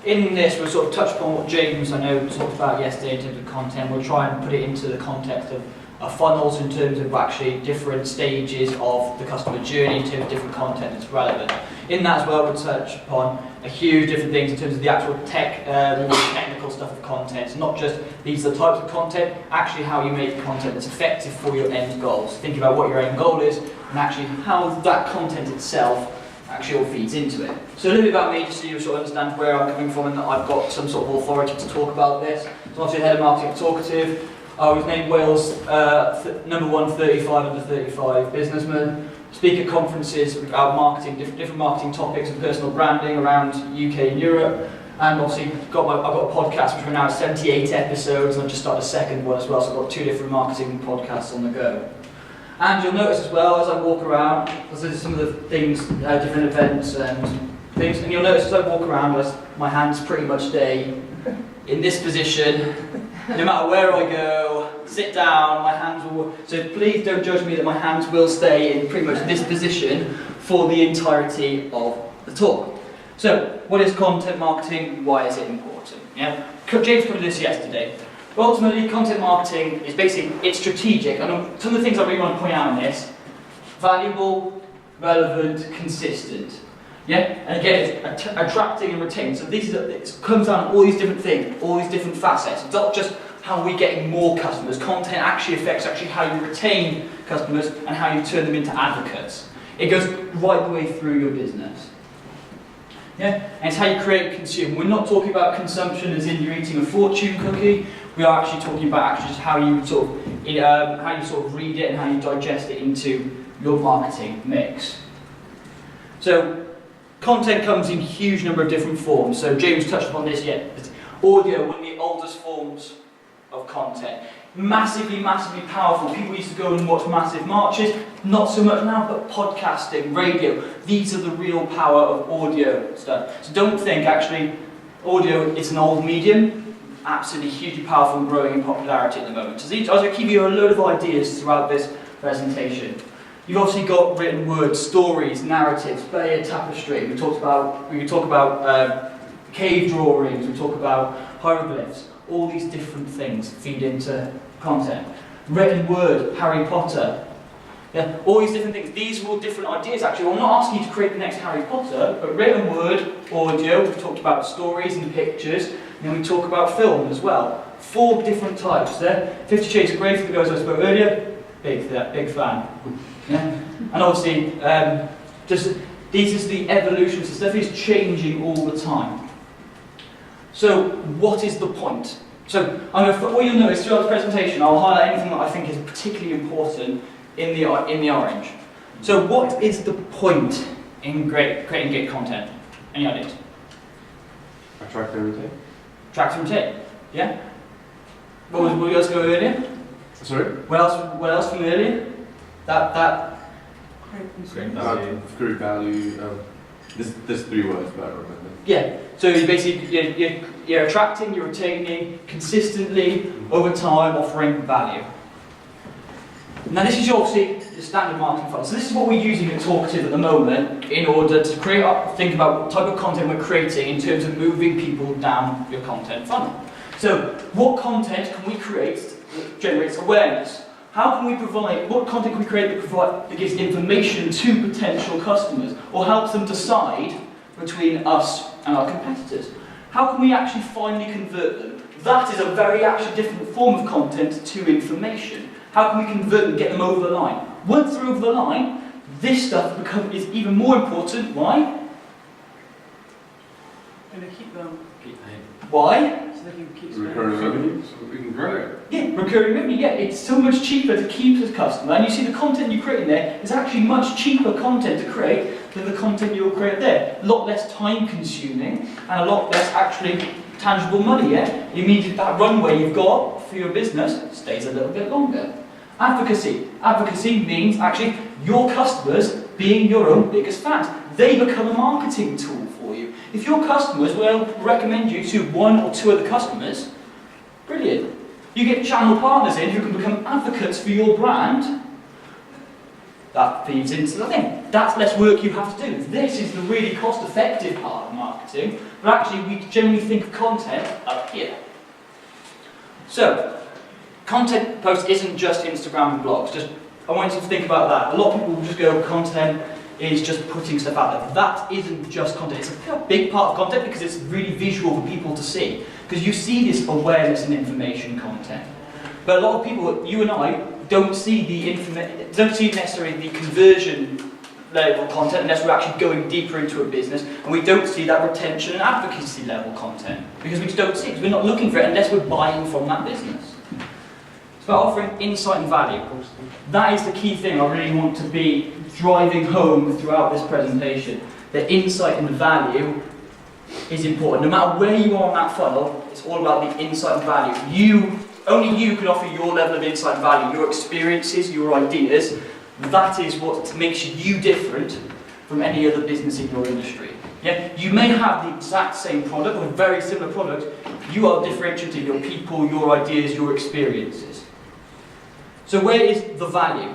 in this, we'll sort of touch upon what James, I know, talked about yesterday in terms of content. We'll try and put it into the context of funnels in terms of actually different stages of the customer journey in terms of different content that's relevant. In that as well, we'll touch upon a huge different things in terms of the actual more technical stuff of content. It's not just these are the types of content, actually how you make content that's effective for your end goals. Think about what your end goal is and actually how that content itself actually all feeds into it. So a little bit about me, just so you sort of understand where I'm coming from and that I've got some sort of authority to talk about this. So I'm obviously head of marketing at Talkative. I was named Wales #1 35 under 35 businessman. Speak at conferences about marketing, different marketing topics and personal branding around UK and Europe. And obviously I've got a podcast which we're now at 78 episodes, and I've just started a second one as well, so I've got 2 different marketing podcasts on the go. And you'll notice as well as I walk around, because there's some of the things, different events and things, and you'll notice as I walk around, my hands pretty much stay in this position. No matter where I go, sit down, my hands will... So please don't judge me that my hands will stay in pretty much this position for the entirety of the talk. So, what is content marketing? Why is it important? Yeah, James covered this yesterday. But ultimately, content marketing is basically, it's strategic. And some of the things I really want to point out in this: valuable, relevant, consistent. Yeah, and again, it's attracting and retaining. So it comes down to all these different things, all these different facets. It's not just how we're getting more customers. Content actually affects how you retain customers and how you turn them into advocates. It goes right the way through your business. Yeah, and it's how you create and consume. We're not talking about consumption as in you're eating a fortune cookie. We are actually talking about just how you sort of read it and how you digest it into your marketing mix. So, content comes in a huge number of different forms. So James touched upon this yet. Audio, one of the oldest forms of content. Massively, massively powerful. People used to go and watch massive marches. Not so much now, but podcasting, radio. These are the real power of audio stuff. So don't think actually audio is an old medium. Absolutely hugely powerful and growing in popularity at the moment. So I was going to give you a load of ideas throughout this presentation. You've obviously got written words, stories, narratives, player tapestry. We could talk about cave drawings. We talk about hieroglyphs. All these different things feed into content. Written word, Harry Potter. Yeah, all these different things. These are all different ideas. Actually, well, I'm not asking you to create the next Harry Potter, but written word, audio. We've talked about stories and pictures. And then we talk about film as well. 4 different types there. 50 Shades of Grey for the guys I spoke earlier. Big fan. Yeah. And obviously, this is the evolution. So stuff is changing all the time. So, what is the point? So, what you'll notice throughout the presentation, I'll highlight anything that I think is particularly important in the orange. So, what is the point in creating great content? Any ideas? Attract and retain. Attract and retain. Yeah. What else go earlier? Sorry. What else from earlier? That. Great value. Great value. There's 3 words, but I don't remember. Yeah. So you basically you're attracting, you're retaining consistently over time, offering value. Now this is obviously the standard marketing funnel. So this is what we're using at Talkative at the moment in order to think about what type of content we're creating in terms of moving people down your content funnel. So what content can we create that generates awareness? What content can we create that gives information to potential customers or helps them decide between us and our competitors? How can we actually finally convert them? That is a very actually different form of content to information. How can we convert them, get them over the line? Once they're over the line, this stuff is even more important. Why? And they keep them. Why? So they can keep Recurring revenue, so we can grow it. Yeah, recurring revenue. Yeah, it's so much cheaper to keep the customer, and you see the content you create in there is actually much cheaper content to create than the content you'll create there. A lot less time consuming and a lot less actually tangible money. Yeah, it means that runway you've got for your business stays a little bit longer. Advocacy. Advocacy means actually your customers being your own biggest fans. They become a marketing tool for you. If your customers will recommend you to 1 or 2 other customers, brilliant. You get channel partners in who can become advocates for your brand. that feeds into the thing. That's less work you have to do. This is the really cost-effective part of marketing, but actually we generally think of content up here. So, content post isn't just Instagram and blogs. I want you to think about that. A lot of people will just go, content is just putting stuff out there. That isn't just content. It's a big part of content because it's really visual for people to see. Because you see this awareness and information content. But a lot of people, you and I, don't see necessarily the conversion level content unless we're actually going deeper into a business, and we don't see that retention and advocacy level content because we just don't see it, because we're not looking for it unless we're buying from that business. It's about offering insight and value. That is the key thing I really want to be driving home throughout this presentation. The insight and the value is important. No matter where you are on that funnel, it's all about the insight and value. Only you can offer your level of insight and value, your experiences, your ideas. That is what makes you different from any other business in your industry. Yeah? You may have the exact same product or a very similar product. You are differentiating your people, your ideas, your experiences. So where is the value?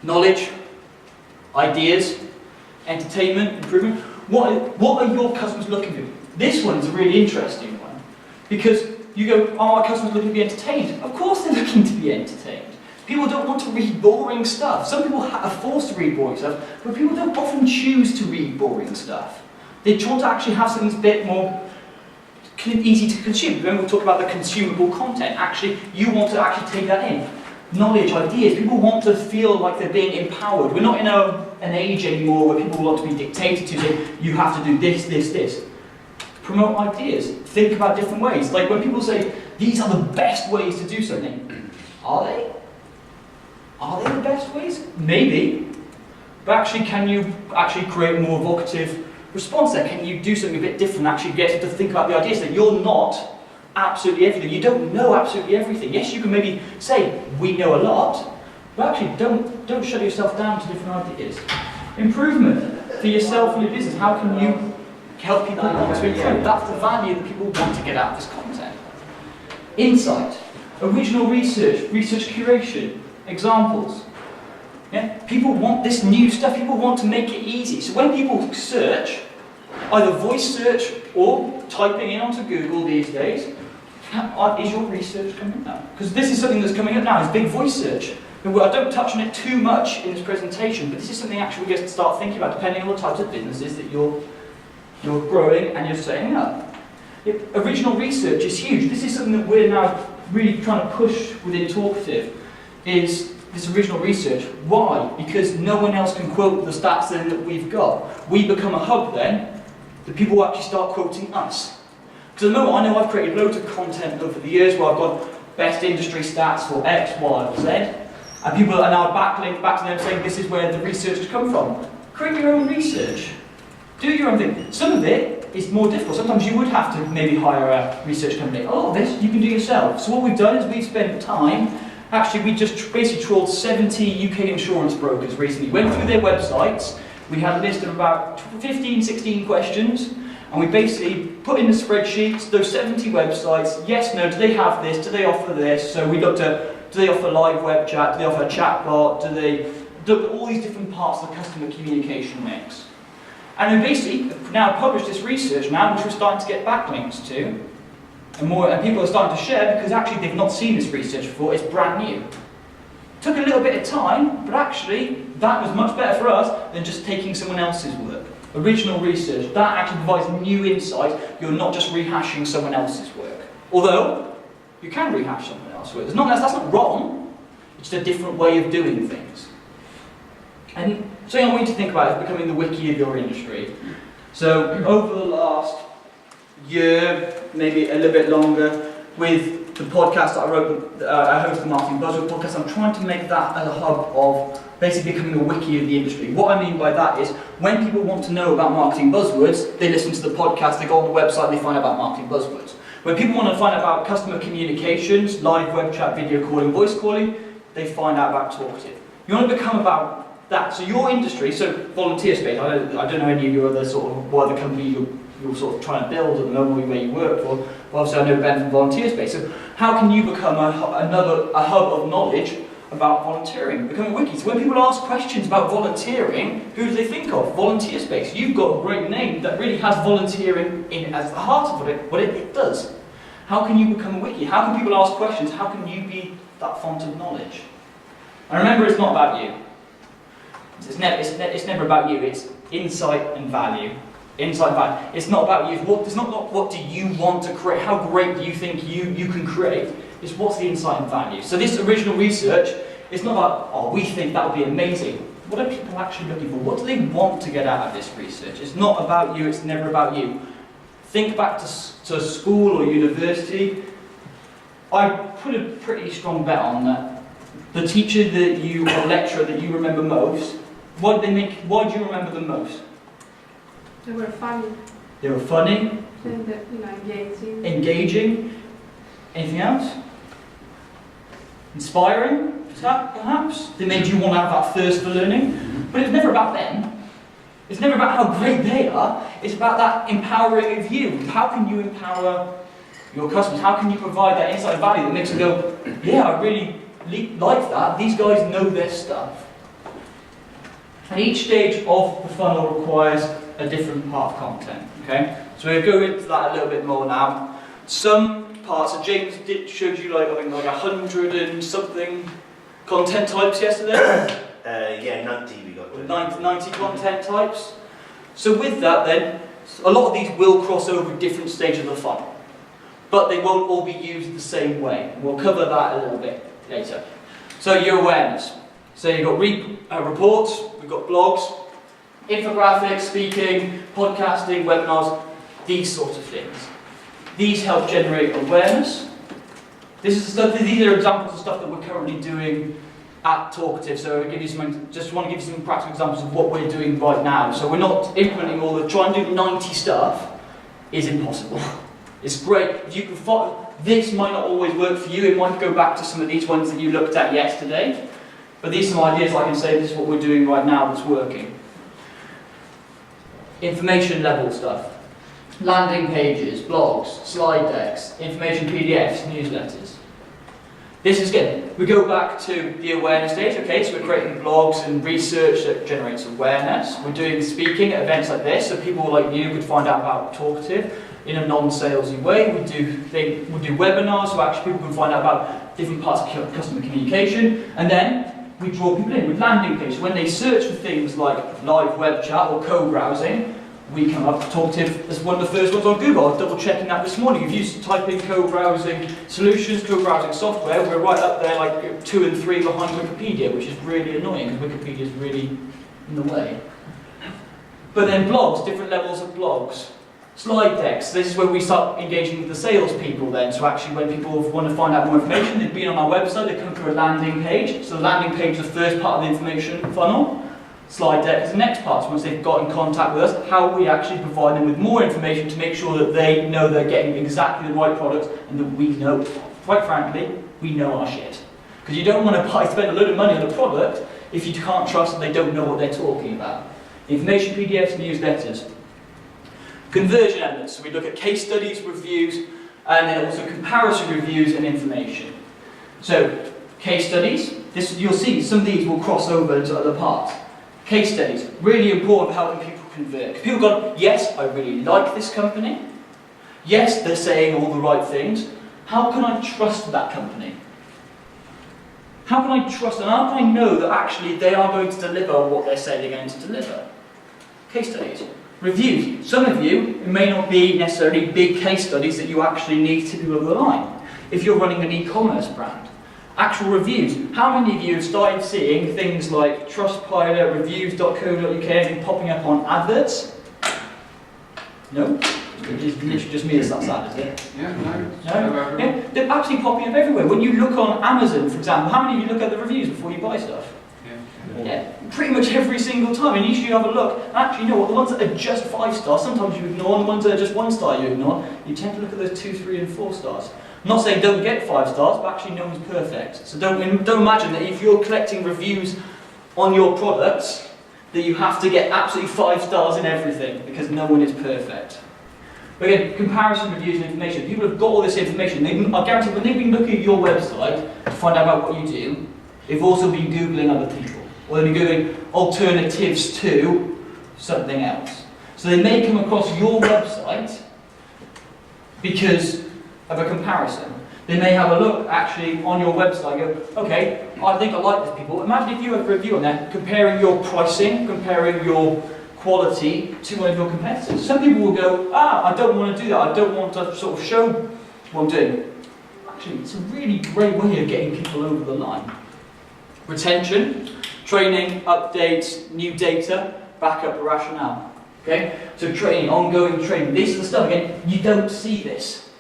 Knowledge, ideas, entertainment, improvement. What are your customers looking for? This one is a really interesting one. Because you go, are our customers looking to be entertained? Of course they're looking to be entertained. People don't want to read boring stuff. Some people are forced to read boring stuff, but people don't often choose to read boring stuff. They want to actually have something that's a bit more easy to consume. Remember we talked about the consumable content. Actually, you want to actually take that in. Knowledge, ideas. People want to feel like they're being empowered. We're not in an age anymore where people want to be dictated to, say, you have to do this, this, this. Promote ideas. Think about different ways. Like when people say, these are the best ways to do something. Are they? Are they the best ways? Maybe. But actually, can you actually create a more evocative response there? Can you do something a bit different? Actually get to think about the ideas that you're not absolutely everything. You don't know absolutely everything. Yes, you can maybe say, we know a lot, but actually don't shut yourself down to different ideas. Improvement for yourself and your business. How can you help people want to improve? That's the value that people want to get out of this content. Insight, original research, research curation, examples. Yeah? People want this new stuff, people want to make it easy. So when people search, either voice search or typing in onto Google these days, is your research coming up? Because this is something that's coming up now, is big voice search. I don't touch on it too much in this presentation, but this is something actually we get to start thinking about depending on the types of businesses that you're growing and you're setting up. Original research is huge. This is something that we're now really trying to push within Talkative, is this original research. Why? Because no one else can quote the stats then that we've got. We become a hub then, that people will actually start quoting us. Because at the moment I know I've created loads of content over the years where I've got best industry stats for X, Y, or Z, and people are now backlinked back to them saying this is where the research has come from. Create your own research. Do your own thing. Some of it is more difficult. Sometimes you would have to maybe hire a research company. A lot of this you can do yourself. So what we've done is we've spent time, actually we just basically trawled 70 UK insurance brokers recently. Went through their websites, we had a list of about 15, 16 questions, and we basically put in the spreadsheets those 70 websites, yes, no, do they have this, do they offer this? So we looked at, do they offer live web chat, do they offer a chatbot, do they look at all these different parts of the customer communication mix. And then basically, now published this research now, which we're starting to get backlinks to, and people are starting to share because actually they've not seen this research before, it's brand new. Took a little bit of time, but actually that was much better for us than just taking someone else's work. Original research, that actually provides new insight, you're not just rehashing someone else's work. Although, you can rehash someone else's work. That's not wrong, it's just a different way of doing things. And something I want you to think about is becoming the wiki of your industry. So over the last year, maybe a little bit longer, with the podcast that I wrote, I host the Marketing Buzzword podcast, I'm trying to make that as a hub of basically becoming the wiki of the industry. What I mean by that is, when people want to know about marketing buzzwords, they listen to the podcast, they go on the website, they find out about marketing buzzwords. When people want to find out about customer communications, live web chat, video calling, voice calling, they find out about Talkative. You want to become about that. So your industry, so volunteer space, I don't know any of your other sort of, what other company you're sort of trying to build at the moment where you work for, but obviously I know Ben from volunteer space. So how can you become a hub of knowledge about volunteering, becoming wiki. So when people ask questions about volunteering, who do they think of? Volunteer Space. You've got a great name that really has volunteering in it as the heart of what it does. How can you become a wiki? How can people ask questions? How can you be that font of knowledge? And remember, it's not about you. It's never about you. It's insight and value. Insight and value. It's not about you. It's not what do you want to create. How great do you think you can create? It's what's the insight and value. So this original research, it's not about, oh, we think that would be amazing. What are people actually looking for? What do they want to get out of this research? It's not about you. It's never about you. Think back to school or university. I put a pretty strong bet on that. The teacher that you, or lecturer that you remember most, why do you remember them most? They were funny. They were funny. And engaging. Engaging. Anything else? Inspiring, perhaps? They made you want to have that thirst for learning. But it's never about them. It's never about how great they are. It's about that empowering of you. How can you empower your customers? How can you provide that insight and value that makes them go, yeah, I really like that. These guys know their stuff. And each stage of the funnel requires a different part of content. Okay? So we'll go into that a little bit more now. Some parts, so James showed you I think 100 and something content types yesterday. Yeah, 90 we got. 90 content types. So with that then, a lot of these will cross over different stages of the funnel. But they won't all be used the same way. We'll cover that a little bit later. So your awareness. So you've got reports, we've got blogs, infographics, speaking, podcasting, webinars, these sorts of things. These help generate awareness. These are examples of stuff that we're currently doing at Talkative. So I'll give you just want to give you some practical examples of what we're doing right now. So we're not implementing trying to do 90 stuff is impossible. It's great. If you can follow, this might not always work for you. It might go back to some of these ones that you looked at yesterday. But these are some ideas I can say this is what we're doing right now that's working. Information level stuff. Landing pages, blogs, slide decks, information PDFs, newsletters. This is good. We go back to the awareness stage, okay, so we're creating blogs and research that generates awareness. We're doing speaking at events like this, so people like you could find out about Talkative in a non-salesy way. We do webinars, so actually people can find out about different parts of customer communication, and then we draw people in with landing pages. When they search for things like live web chat or co-browsing, we come up Talkative as one of the first ones on Google. I was double checking that this morning. If you type in co-browsing solutions, co-browsing software, we're right up there like 2 and 3 behind Wikipedia, which is really annoying because Wikipedia is really in the way. But then blogs, different levels of blogs. Slide decks, this is where we start engaging with the salespeople then. So actually when people want to find out more information, they've been on our website, they come through a landing page. So the landing page is the first part of the information funnel. Slide deck is the next part. So once they've got in contact with us, how we actually provide them with more information to make sure that they know they're getting exactly the right products and that we know, quite frankly, we know our shit. Because you don't want to spend a load of money on a product if you can't trust that they don't know what they're talking about. Information PDFs and newsletters. Conversion elements, so we look at case studies, reviews, and then also comparison reviews and information. So, case studies, you'll see some of these will cross over into other parts. Case studies, really important for helping people convert. People go, yes, I really like this company. Yes, they're saying all the right things. How can I trust that company? How can I trust them? How can I know that actually they are going to deliver what they say they're going to deliver? Case studies. Reviews. Some of you, it may not be necessarily big case studies that you actually need to do over the line. If you're running an e-commerce brand. Actual reviews. How many of you have started seeing things like Trustpilot, reviews.co.uk popping up on adverts? No? It's literally just me that's that sad, is it? Yeah, no. No? Yeah, they're absolutely popping up everywhere. When you look on Amazon, for example, how many of you look at the reviews before you buy stuff? Yeah, pretty much every single time, and usually you have a look, and actually you know what, the ones that are just 5 stars, sometimes you ignore, and the ones that are just 1 star you ignore, you tend to look at those 2, 3 and 4 stars. I'm not saying don't get 5 stars, but actually no one's perfect. So don't imagine that if you're collecting reviews on your products, that you have to get absolutely 5 stars in everything, because no one is perfect. But again, comparison reviews and information. People have got all this information, I guarantee when they've been looking at your website to find out about what you do, They've also been Googling other people, or they've been Googling alternatives to something else. So they may come across your website because of a comparison. They may have a look actually on your website and go, okay, I think I like this people. Imagine if you have a review on there comparing your pricing, comparing your quality to one of your competitors. Some people will go, I don't want to do that. I don't want to sort of show what I'm doing. Actually, it's a really great way of getting people over the line. Retention, training, updates, new data, backup, rationale. Okay? So training, ongoing training. This is the stuff, again, you don't see this.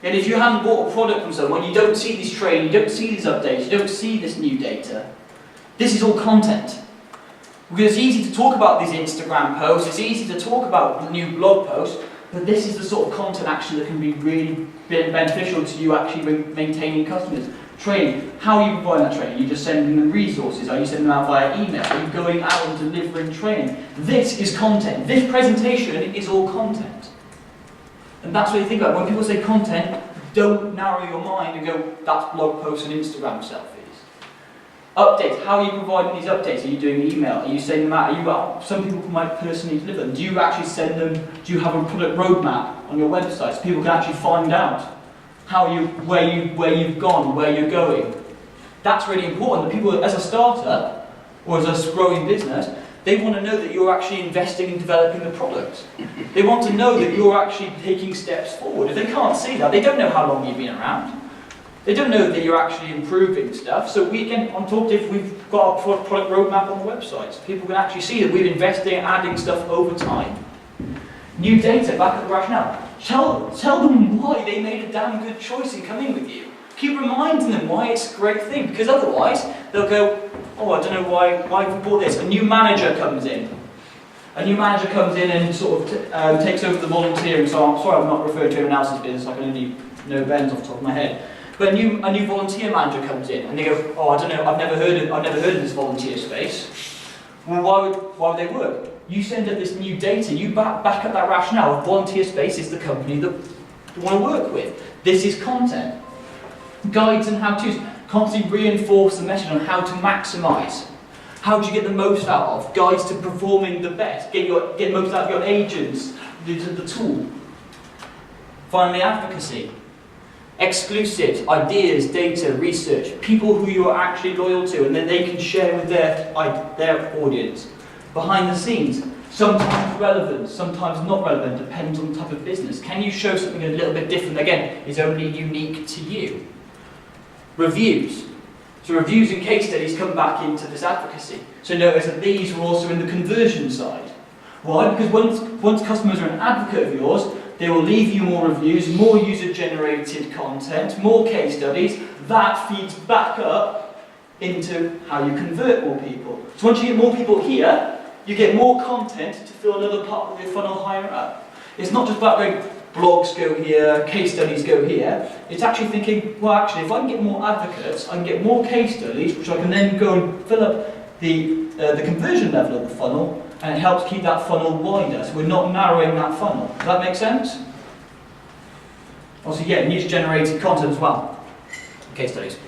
And if you haven't bought a product from someone, you don't see this training, you don't see these updates, you don't see this new data. This is all content. Because it's easy to talk about these Instagram posts, it's easy to talk about new blog posts, but this is the sort of content actually that can be really beneficial to you actually maintaining customers. Training. How are you providing that training? Are you just sending them resources? Are you sending them out via email? Are you going out and delivering training? This is content. This presentation is all content. And that's what you think about. When people say content, don't narrow your mind and go, that's blog posts and Instagram selfies. Updates. How are you providing these updates? Are you doing email? Are you sending them out? Some people might personally deliver them. Do you actually send them? Do you have a product roadmap on your website so people can actually find out where you've gone, where you're going? That's really important. The people, as a startup or as a growing business, they want to know that you're actually investing in developing the product. They want to know that you're actually taking steps forward. If they can't see that, they don't know how long you've been around. They don't know that you're actually improving stuff. So we've got a product roadmap on the website. So people can actually see that we're investing and adding stuff over time. New data, backup rationale. Tell them why they made a damn good choice in coming with you. Keep reminding them why it's a great thing, because otherwise they'll go, oh, I don't know why have we bought this. A new manager comes in. A new manager comes in and sort of takes over the volunteering. So I'm sorry I'm not referring to anyone else's business, I can only know Ben's off the top of my head. But a new volunteer manager comes in and they go, oh, I don't know, I've never heard of this volunteer space. Well, why would they work? You send up this new data, you back up that rationale. Volunteer space is the company that you want to work with. This is content. Guides and how-tos. Constantly reinforce the message on how to maximise. How do you get the most out of? Guides to performing the best. Get the most out of your agents. The tool. Finally, advocacy. Exclusives, ideas, data, research. People who you are actually loyal to, and then they can share with their audience. Behind the scenes. Sometimes relevant, sometimes not relevant, depends on the type of business. Can you show something a little bit different? Again, is only unique to you. Reviews. So reviews and case studies come back into this advocacy. So notice that these are also in the conversion side. Why? Because once customers are an advocate of yours, they will leave you more reviews, more user-generated content, more case studies. That feeds back up into how you convert more people. So once you get more people here, you get more content to fill another part of your funnel higher up. It's not just about going, blogs go here, case studies go here. It's actually thinking, well, actually, if I can get more advocates, I can get more case studies, which I can then go and fill up the conversion level of the funnel, and it helps keep that funnel wider. So we're not narrowing that funnel. Does that make sense? Also, yeah, user-generated content as well. Case studies.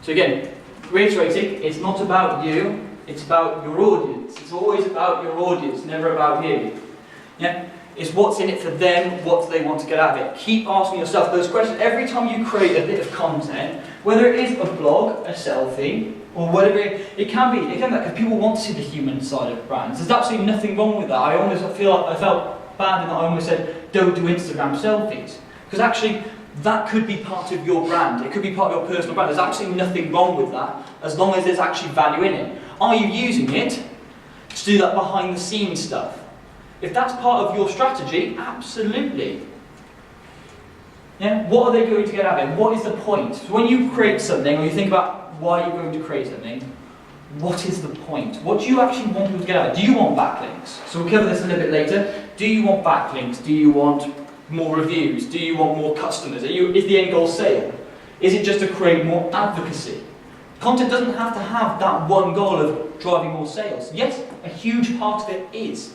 So again, reiterating, it's not about you, it's about your audience. It's always about your audience, never about you. Yeah? It's what's in it for them, what do they want to get out of it. Keep asking yourself those questions. Every time you create a bit of content, whether it is a blog, a selfie, or whatever it can be, because people want to see the human side of brands. There's absolutely nothing wrong with that. I felt bad in that I almost said, don't do Instagram selfies. Because actually, that could be part of your brand. It could be part of your personal brand. There's absolutely nothing wrong with that, as long as there's actually value in it. Are you using it to do that behind the scenes stuff? If that's part of your strategy, absolutely. Yeah? What are they going to get out of it? What is the point? So when you create something, or you think about why you're going to create something, what is the point? What do you actually want people to get out of it? Do you want backlinks? So we'll cover this a little bit later. Do you want backlinks? Do you want more reviews? Do you want more customers? Is the end goal sale? Is it just to create more advocacy? Content doesn't have to have that one goal of driving more sales. Yes, a huge part of it is.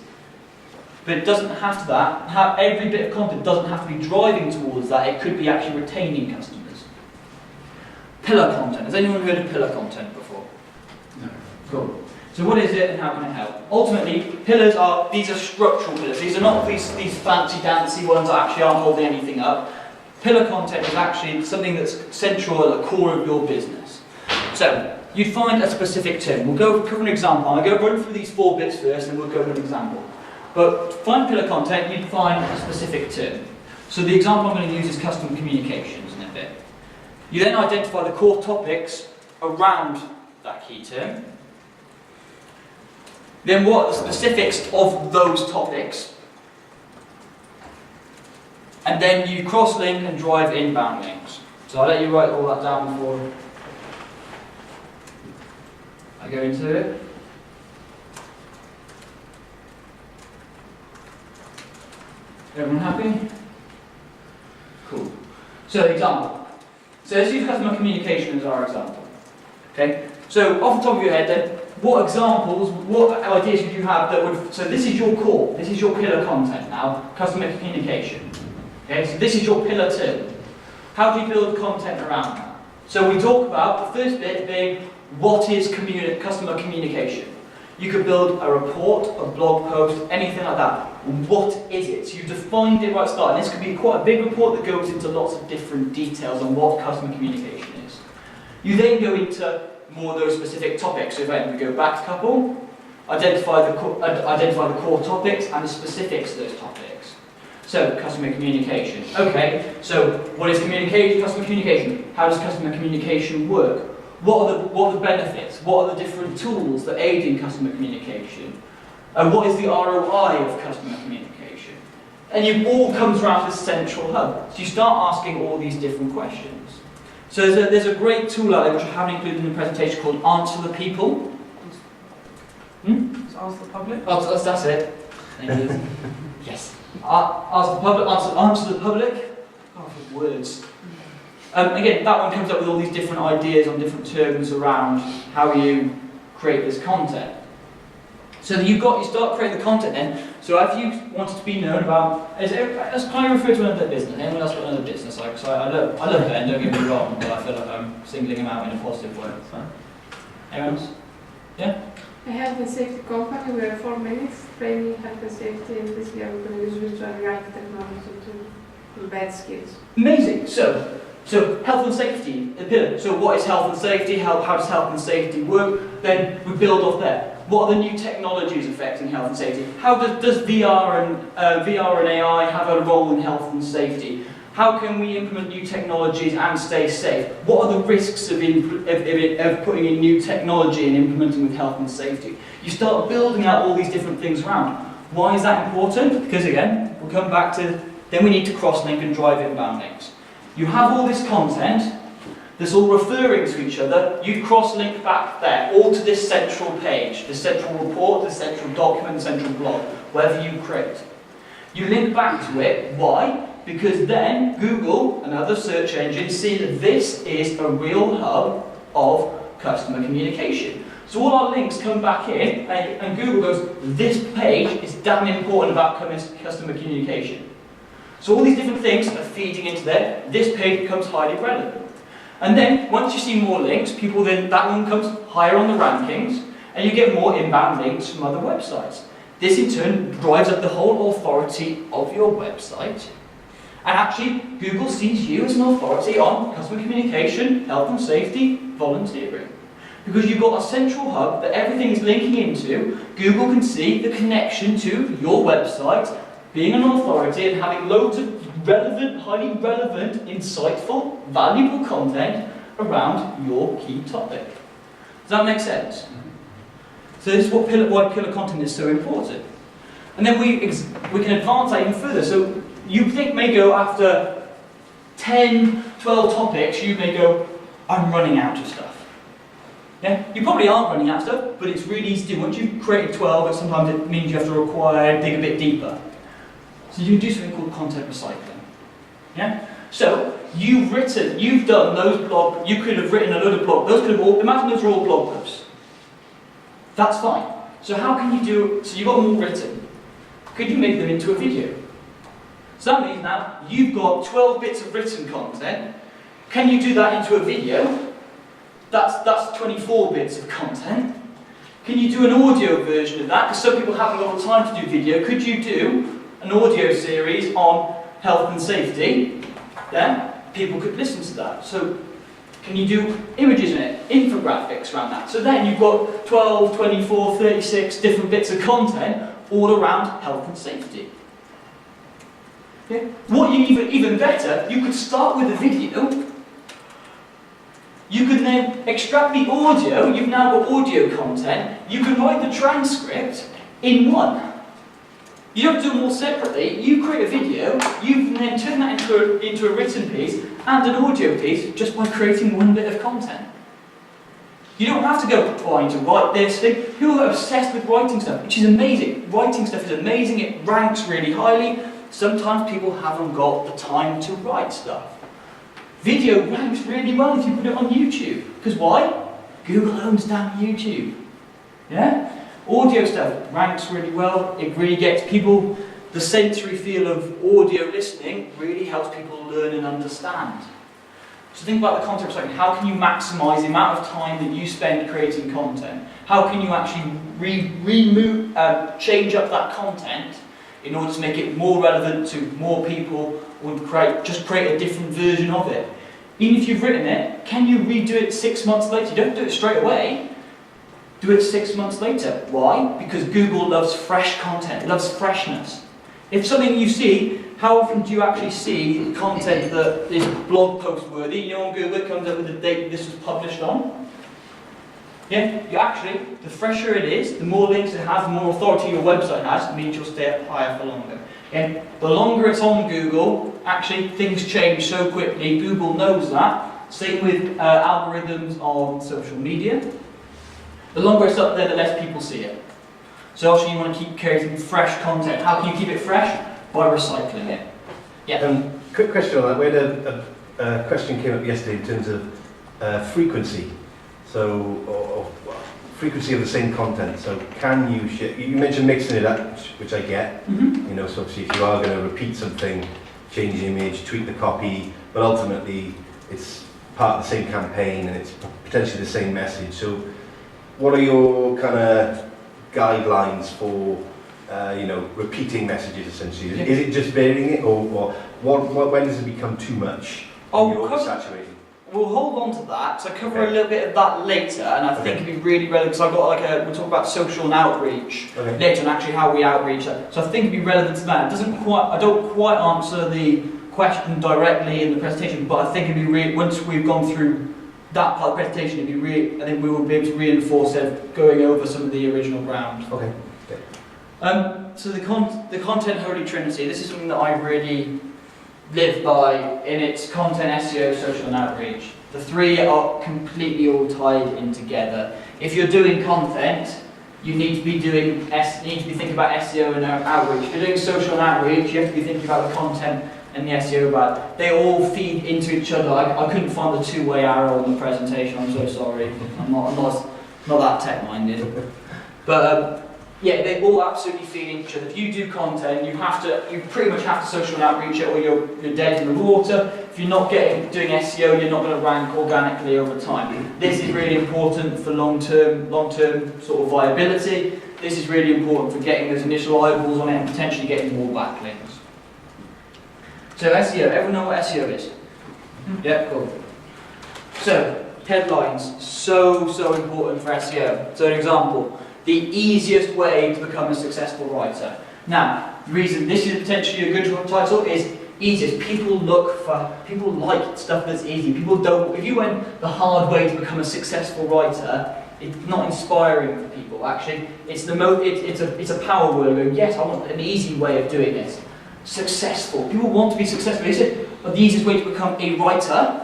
But it doesn't have to every bit of content doesn't have to be driving towards that. It could be actually retaining customers. Pillar content. Has anyone heard of pillar content before? No. Cool. So what is it and how can it help? Ultimately, pillars are, these are structural pillars. These are not these fancy dancy ones that actually aren't holding anything up. Pillar content is actually something that's central at the core of your business. So, you'd find a specific term. We'll go cover an example. I'll go run through these 4 bits first and we'll go with an example. But to find pillar content, you'd find a specific term. So the example I'm going to use is customer communications in a bit. You then identify the core topics around that key term. Then what are the specifics of those topics? And then you cross-link and drive inbound links. So I'll let you write all that down before I go into it. Everyone happy? Cool. So example. So let's use customer communication as our example. Okay? So off the top of your head then, what examples, what ideas would you have that would, so this is your core, this is your pillar content now, customer communication. Okay, so this is your pillar 2. How do you build content around that? So we talk about the first bit being, what is customer communication? You could build a report, a blog post, anything like that. What is it? So you defined it right at the start, and this could be quite a big report that goes into lots of different details on what customer communication is. You then go into more of those specific topics. So if we go back a couple, identify the core topics and the specifics of those topics. So customer communication. Okay, so what is communication? Customer communication. How does customer communication work? What are the benefits? What are the different tools that aid in customer communication? And what is the ROI of customer communication? And it all comes around this central hub. So you start asking all these different questions. So there's a great tool out there which I haven't included in the presentation called Answer the People. Just ask the public. That's it. Thank you. Yes. Ask the public. Answer the public. Oh, for words. Again, that one comes up with all these different ideas on different terms around how you create this content. So you start creating the content then. So if you wanted to be known about, let's kind of refer to another business. Anyone else got another business? I love Ben, don't get me wrong, but I feel like I'm singling him out in a positive way. So. Anyone else? Yeah? A health and safety company, we're 4 minutes training health and safety, and this year we're going to use virtual reality technology to embed skills. Amazing. So health and safety, a pillar. So what is health and safety? How does health and safety work? Then we build off there. What are the new technologies affecting health and safety? How does VR and AI have a role in health and safety? How can we implement new technologies and stay safe? What are the risks of putting in new technology and implementing with health and safety? You start building out all these different things around. Why is that important? Because again, we'll come back to, then we need to cross-link and drive inbound links. You have all this content that's all referring to each other, you cross-link back there, all to this central page, the central report, the central document, the central blog, whatever you create. You link back to it. Why? Because then Google and other search engines see that this is a real hub of customer communication. So all our links come back in, and Google goes, this page is damn important about customer communication. So all these different things are feeding into there. This page becomes highly relevant. And then, once you see more links, that one comes higher on the rankings, and you get more inbound links from other websites. This in turn drives up the whole authority of your website. And actually, Google sees you as an authority on customer communication, health and safety, volunteering. Because you've got a central hub that everything is linking into, Google can see the connection to your website, being an authority and having loads of relevant, highly relevant, insightful, valuable content around your key topic. Does that make sense? So this is why pillar content is so important. And then we can advance that even further. So you may go after 10, 12 topics, you may go, I'm running out of stuff. Yeah? You probably aren't running out of stuff, but it's really easy to do. Once you've created 12, but sometimes it means you have to dig a bit deeper. So you can do something called content recycling. Yeah? So you could have written a load of blog, imagine those are all blog posts. That's fine. So how can you do, so you've got them all written. Could you make them into a video? So that means now you've got 12 bits of written content. Can you do that into a video? that's 24 bits of content. Can you do an audio version of that? Because some people haven't got the time to do video. Could you do an audio series on health and safety? Then people could listen to that. So can you do images in it, infographics around that? So then you've got 12, 24, 36 different bits of content all around health and safety. Yeah? What even better, you could start with a video. You can then extract the audio, you've now got audio content, you can write the transcript in one. You don't do them all separately, you create a video, you can then turn that into a written piece and an audio piece just by creating one bit of content. You don't have to go, oh, I need to write this thing. People are obsessed with writing stuff, which is amazing. Writing stuff is amazing, it ranks really highly. Sometimes people haven't got the time to write stuff. Video ranks really well if you put it on YouTube. Because why? Google owns damn YouTube. Yeah? Audio stuff ranks really well. It really gets people, the sensory feel of audio listening really helps people learn and understand. So think about the content for a second. How can you maximise the amount of time that you spend creating content? How can you actually change up that content in order to make it more relevant to more people, or just create a different version of it? Even if you've written it, can you redo it 6 months later? You don't do it straight away. Do it 6 months later. Why? Because Google loves fresh content. It loves freshness. If something you see, how often do you actually see content that is blog post worthy? You know, on Google it comes up with the date this was published on. Yeah, you actually, the fresher it is, the more links it has, the more authority your website has, means you'll stay up higher for longer. Yeah? The longer it's on Google, actually things change so quickly, Google knows that. Same with algorithms on social media. The longer it's up there, the less people see it. So actually you want to keep creating fresh content. How can you keep it fresh? By recycling it. Yeah. Quick question on that. We had a question came up yesterday in terms of frequency. So, or frequency of the same content. So, can you share? You mentioned mixing it up, which I get. Mm-hmm. You know, so obviously, if you are going to repeat something, change the image, tweak the copy, but ultimately, it's part of the same campaign and it's potentially the same message. So, what are your kind of guidelines for, you know, repeating messages essentially? Yeah. Is it just varying it, or when does it become too much? Oh, You're oversaturated. We'll hold on to that, so I cover a little bit of that later, and I think it'd be really relevant, because I've got we'll talk about social and outreach later, and actually how we outreach that. So I think it'd be relevant to that. I don't quite answer the question directly in the presentation, but I think it'd be once we've gone through that part of the presentation, it'd be I think we will be able to reinforce it, going over some of the original ground. Okay. So the content Holy Trinity, this is something that I really live by in its content, SEO, social and outreach. The three are completely all tied in together. If you're doing content, you need to be thinking about SEO and outreach. If you're doing social and outreach, you have to be thinking about the content and the SEO about. They all feed into each other. I couldn't find the two-way arrow in the presentation. I'm so sorry. I'm not that tech-minded. But yeah, they all absolutely feed into each other. If you do content, you pretty much have to social and outreach it, or you're dead in the water. If you're not doing SEO, you're not going to rank organically over time. This is really important for long-term sort of viability. This is really important for getting those initial eyeballs on it and potentially getting more backlinks. So SEO, everyone know what SEO is? Yeah, cool. So headlines, so important for SEO. So an example. The easiest way to become a successful writer. Now, the reason this is potentially a good title is easiest. People like stuff that's easy. People don't. If you went the hard way to become a successful writer, it's not inspiring for people. Actually, it's a power word. Yes, I want an easy way of doing this. Successful. People want to be successful. Is it the easiest way to become a writer?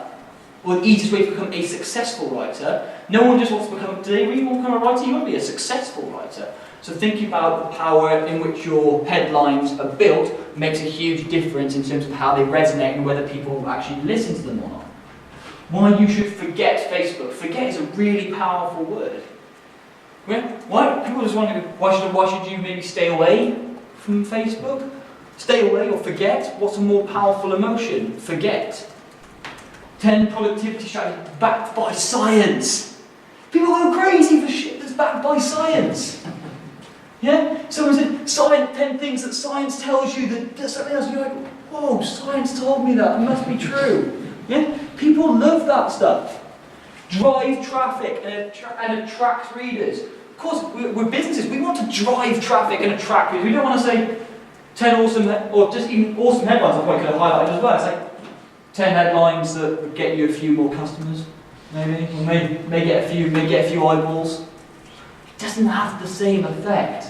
Or the easiest way to become a successful writer? No one just wants to become, do they really want to become a writer? You want to be a successful writer. So thinking about the power in which your headlines are built makes a huge difference in terms of how they resonate and whether people actually listen to them or not. Why you should forget Facebook. Forget is a really powerful word. Why? People just wonder, why should you maybe stay away from Facebook? Stay away or forget? What's a more powerful emotion? Forget. 10 productivity strategies backed by science. People go crazy for shit that's backed by science. Yeah? Someone said, 10 things that science tells you that there's something else. You're like, whoa, science told me that. It must be true. Yeah? People love that stuff. Drive traffic and attract readers. Of course, we're businesses. We want to drive traffic and attract readers. We don't want to say 10 awesome, or just even awesome headlines. I probably could have highlighted as well. It's like 10 headlines that would get you a few more customers, maybe, or may get a few eyeballs. It doesn't have the same effect.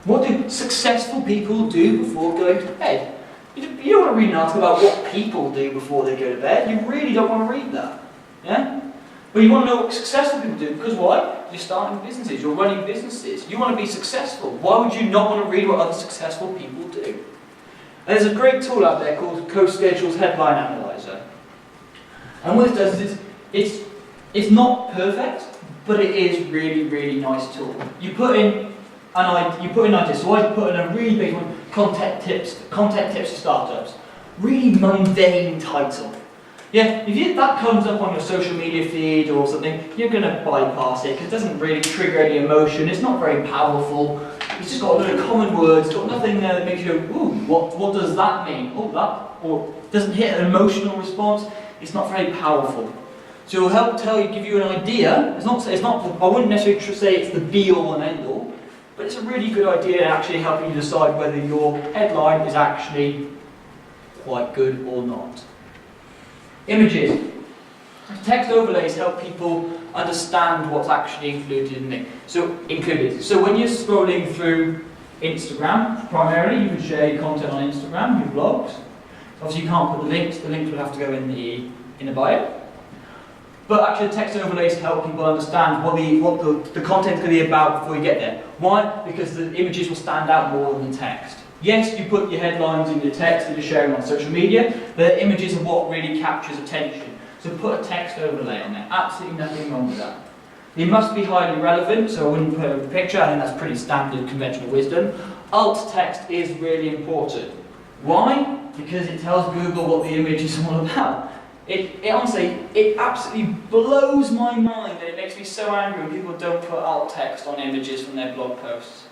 What do successful people do before going to bed? You don't want to read an article about what people do before they go to bed. You really don't want to read that. Yeah? But you want to know what successful people do, because why? You're starting businesses, you're running businesses. You want to be successful. Why would you not want to read what other successful people do? And there's a great tool out there called CoSchedule's Headline Analyzer. And what it does is it's not perfect, but it is really, really nice tool. You put in ideas. So I put in a really big one, content tips for startups. Really mundane title. Yeah, if that comes up on your social media feed or something, you're going to bypass it because it doesn't really trigger any emotion. It's not very powerful. It's just got a load of common words. It's got nothing there that makes you go, ooh, what does that mean? Oh, that, or doesn't hit an emotional response. It's not very powerful. So it'll help give you an idea. It's not. I wouldn't necessarily say it's the be-all and end-all, but it's a really good idea in actually helping you decide whether your headline is actually quite good or not. Images. Text overlays help people understand what's actually included in it. So when you're scrolling through Instagram, primarily you would share your content on Instagram, your blogs. Obviously you can't put the links would have to go in the bio. But actually the text overlays help people understand what the content's going to be about before you get there. Why? Because the images will stand out more than the text. Yes, you put your headlines in your text that you're sharing on social media, but images are what really captures attention. So put a text overlay on there. Absolutely nothing wrong with that. It must be highly relevant, so I wouldn't put a picture. I think that's pretty standard conventional wisdom. Alt text is really important. Why? Because it tells Google what the image is all about. Honestly, it absolutely blows my mind, and it makes me so angry when people don't put alt text on images from their blog posts.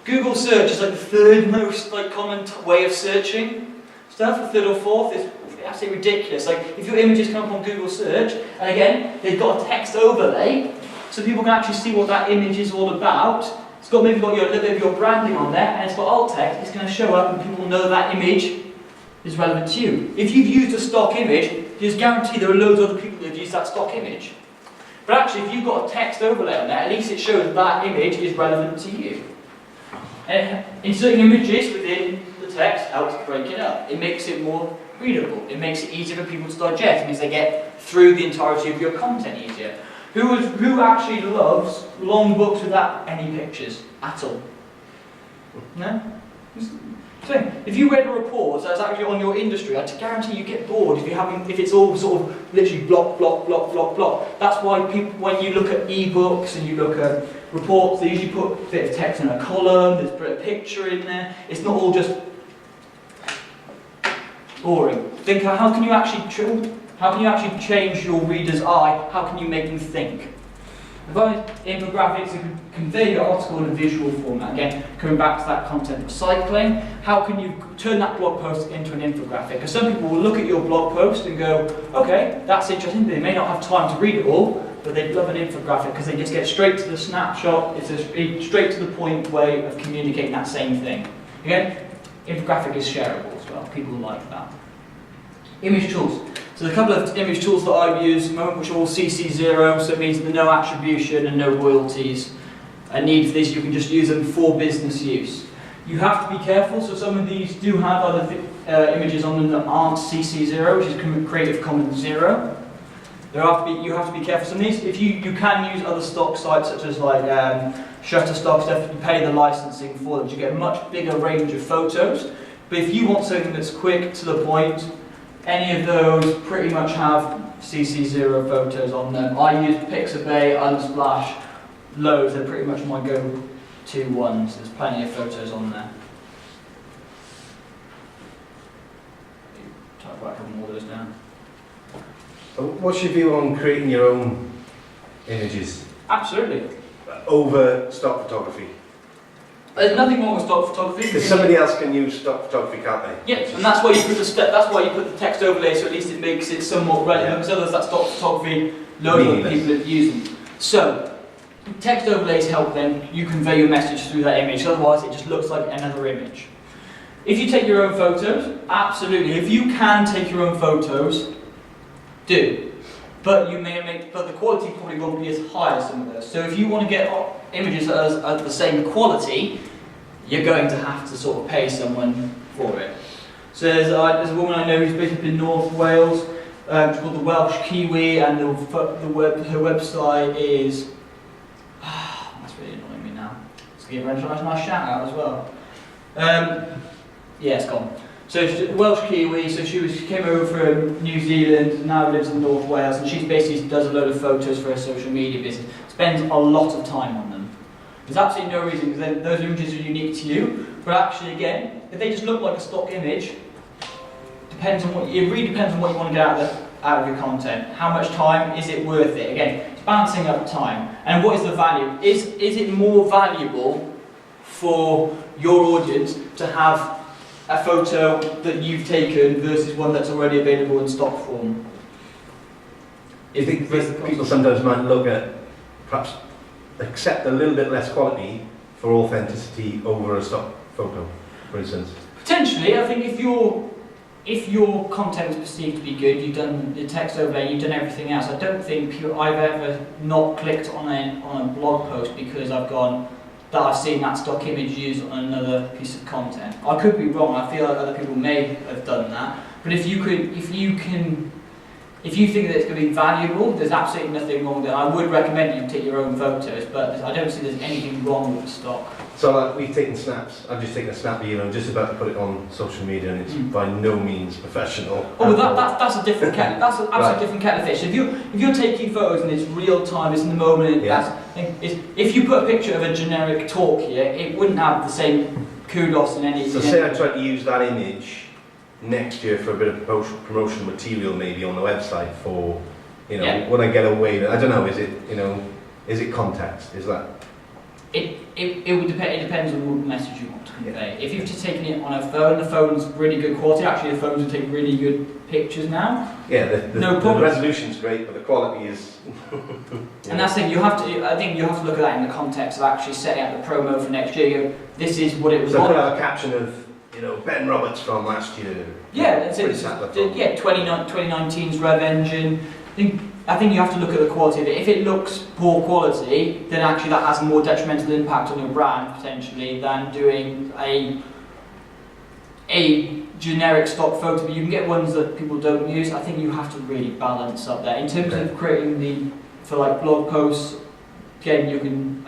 Google search is like the third most common way of searching stuff, the third or fourth. It's absolutely ridiculous. Like if your images come up on Google search, and again they've got a text overlay, so people can actually see what that image is all about. It's got maybe got a little bit of your branding on there, and it's got alt text. It's going to show up, and people know that image is relevant to you. If you've used a stock image, there's guaranteed there are loads of other people that have used that stock image. But actually, if you've got a text overlay on there, at least it shows that image is relevant to you. And inserting images within the text helps break it up. It makes it more readable. It makes it easier for people to digest. It means they get through the entirety of your content easier. Who actually loves long books without any pictures at all? No? So, if you read a report that's actually on your industry, I guarantee you get bored if it's all sort of literally block, block, block, block, block. That's why people, when you look at e-books and you look at reports, they usually put a bit of text in a column, there's a picture in there. It's not all just boring. Think, how can you actually change your reader's eye? How can you make them think? Infographics can convey your article in a visual format. Again, coming back to that content recycling, how can you turn that blog post into an infographic? Because some people will look at your blog post and go, okay, that's interesting, they may not have time to read it all, but they love an infographic because they just get straight to the snapshot. It's a straight to the point way of communicating that same thing. Again, infographic is shareable as well. People like that. Image tools. So a couple of image tools that I use at the moment, which are all CC0, so it means no attribution and no royalties. A need for this, you can just use them for business use. You have to be careful, so some of these do have other images on them that aren't CC0, which is Creative Commons 0. You have to be careful. Some of these, if you can use other stock sites such as like Shutterstock stuff, you pay the licensing for them, you get a much bigger range of photos. But if you want something that's quick, to the point, any of those pretty much have CC0 photos on them. I use Pixabay, Unsplash, loads. They're pretty much my go-to ones. There's plenty of photos on there. I've got a couple more of those down. What's your view on creating your own images Absolutely. over stock photography? There's nothing wrong with stock photography. Because somebody else can use stock photography, can't they? Yes, and that's why you put the that's why you put the text overlay, so at least it makes it somewhat relevant. Because otherwise, that stock photography, loads of people are using. So, text overlays help then you convey your message through that image. Otherwise, it just looks like another image. If you take your own photos, absolutely. If you can take your own photos, do. But but the quality probably won't be as high as some of those. So if you want to get images that are the same quality, you're going to have to sort of pay someone for it. So there's a woman I know who's based up in North Wales. She's called the Welsh Kiwi, and her website is. That's really annoying me now. Let's give her a nice shout out as well. Yeah, it's gone. So she's a Welsh Kiwi, so she came over from New Zealand, and now lives in North Wales, and she basically does a load of photos for her social media business. Spends a lot of time on them. There's absolutely no reason, because those images are unique to you, but actually again, if they just look like a stock image, it really depends on what you want to get out of your content. How much time, is it worth it? Again, it's balancing up time. And what is the value? Is it more valuable for your audience to have a photo that you've taken versus one that's already available in stock form? Do you think people sometimes might look at, perhaps accept a little bit less quality for authenticity over a stock photo, for instance? Potentially. I think if your content is perceived to be good, you've done the text overlay, you've done everything else. I don't think I've ever not clicked on a blog post because I've seen that stock image used on another piece of content. I could be wrong. I feel like other people may have done that. But if you think that it's going to be valuable, there's absolutely nothing wrong with it. I would recommend you take your own photos, but I don't see there's anything wrong with the stock. So we've taken snaps. I've just taken a snap of you and I'm just about to put it on social media, and it's by no means professional. Oh, well, that's a different kettle. That's an absolutely different kettle of fish. If you're taking photos and it's real time, it's in the moment. If you put a picture of a generic talk here, it wouldn't have the same kudos in any. So say I tried to use that image next year for a bit of promotional material, maybe on the website for, would I get away with? I don't know. Is it context? Is that? It would depend. It depends on what message you want to convey. If you've just taken it on a phone, the phone's really good quality. Actually, the phones will take really good pictures now. Yeah, no problem. The resolution's great, but the quality is. And that's the thing. I think you have to look at that in the context of actually setting out the promo for next year. This is what it was. So like. could I have a caption of, Ben Roberts from last year? Yeah, 2019's Rev Engine. I think you have to look at the quality of it. If it looks poor quality, then actually that has a more detrimental impact on your brand potentially than doing a generic stock photo. But you can get ones that people don't use. I think you have to really balance up there in terms of creating for like blog posts. Again, you can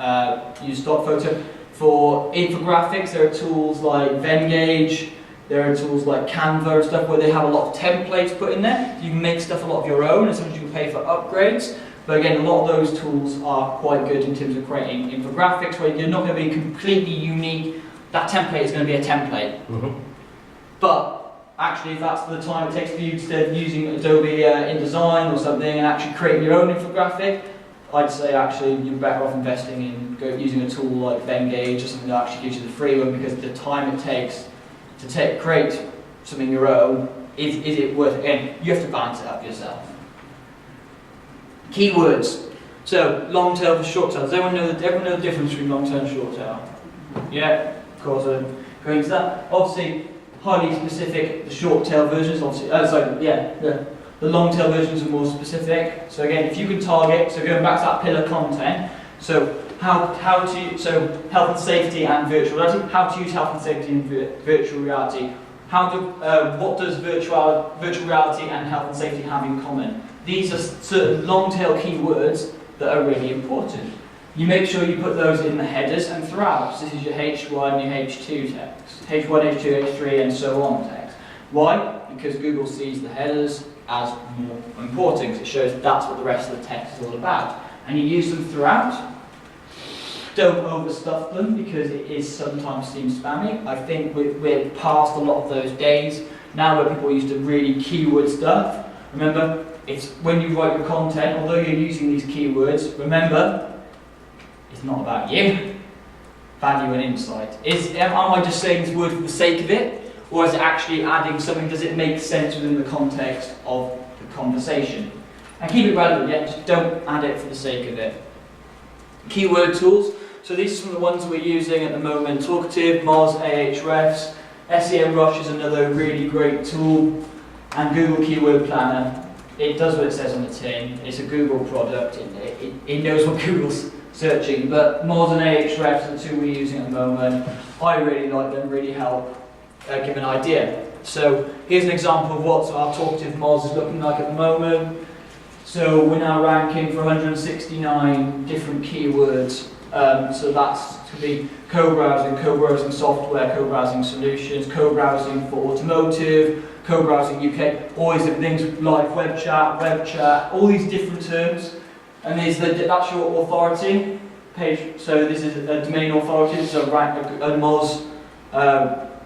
use stock photo. For infographics, there are tools like Venngage. There are tools like Canva and stuff where they have a lot of templates put in there. You can make stuff a lot of your own, and sometimes you can pay for upgrades. But again, a lot of those tools are quite good in terms of creating infographics where you're not going to be completely unique. That template is going to be a template. But actually, if that's the time it takes for you, instead of using Adobe InDesign or something and actually creating your own infographic, I'd say actually you're better off investing in using a tool like Venngage or something that actually gives you the free one, because the time it takes to create something your own, is it worth it? Again, you have to balance it up yourself. Keywords. So, long tail for short tail. Does everyone know the difference between long tail and short tail? Yeah, of course. Going to that. Obviously, highly specific. The short tail versions, obviously. The long tail versions are more specific. So again, if you can target. So going back to that pillar content. So health and safety and virtual reality. How to use health and safety in virtual reality. What does virtual reality and health and safety have in common? These are certain long tail keywords that are really important. You make sure you put those in the headers and throughout. So this is your H1, your H2 text, H1, H2, H3, and so on text. Why? Because Google sees the headers as more important, because it shows that's what the rest of the text is all about. And you use them throughout. Don't overstuff them, because it sometimes seems spammy. I think we're past a lot of those days Now where people used to really keyword stuff, remember, it's when you write your content, although you're using these keywords, remember, it's not about you. Value and insight. Am I just saying this word for the sake of it, or is it actually adding something? Does it make sense within the context of the conversation? And keep it relevant, yeah, just don't add it for the sake of it. Keyword tools. So these are some of the ones we're using at the moment. Talkative, Moz, Ahrefs, SEMrush is another really great tool, and Google Keyword Planner. It does what it says on the tin. It's a Google product. It knows what Google's searching, but Moz and Ahrefs are the two we're using at the moment. I really like them, really help give an idea. So here's an example of what our Talkative Moz is looking like at the moment. So we're now ranking for 169 different keywords. So that's to be co-browsing software, co-browsing solutions, co-browsing for automotive, co-browsing UK, all these different things, live web chat, all these different terms. And that's your authority page. So this is a domain authority. This is a Moz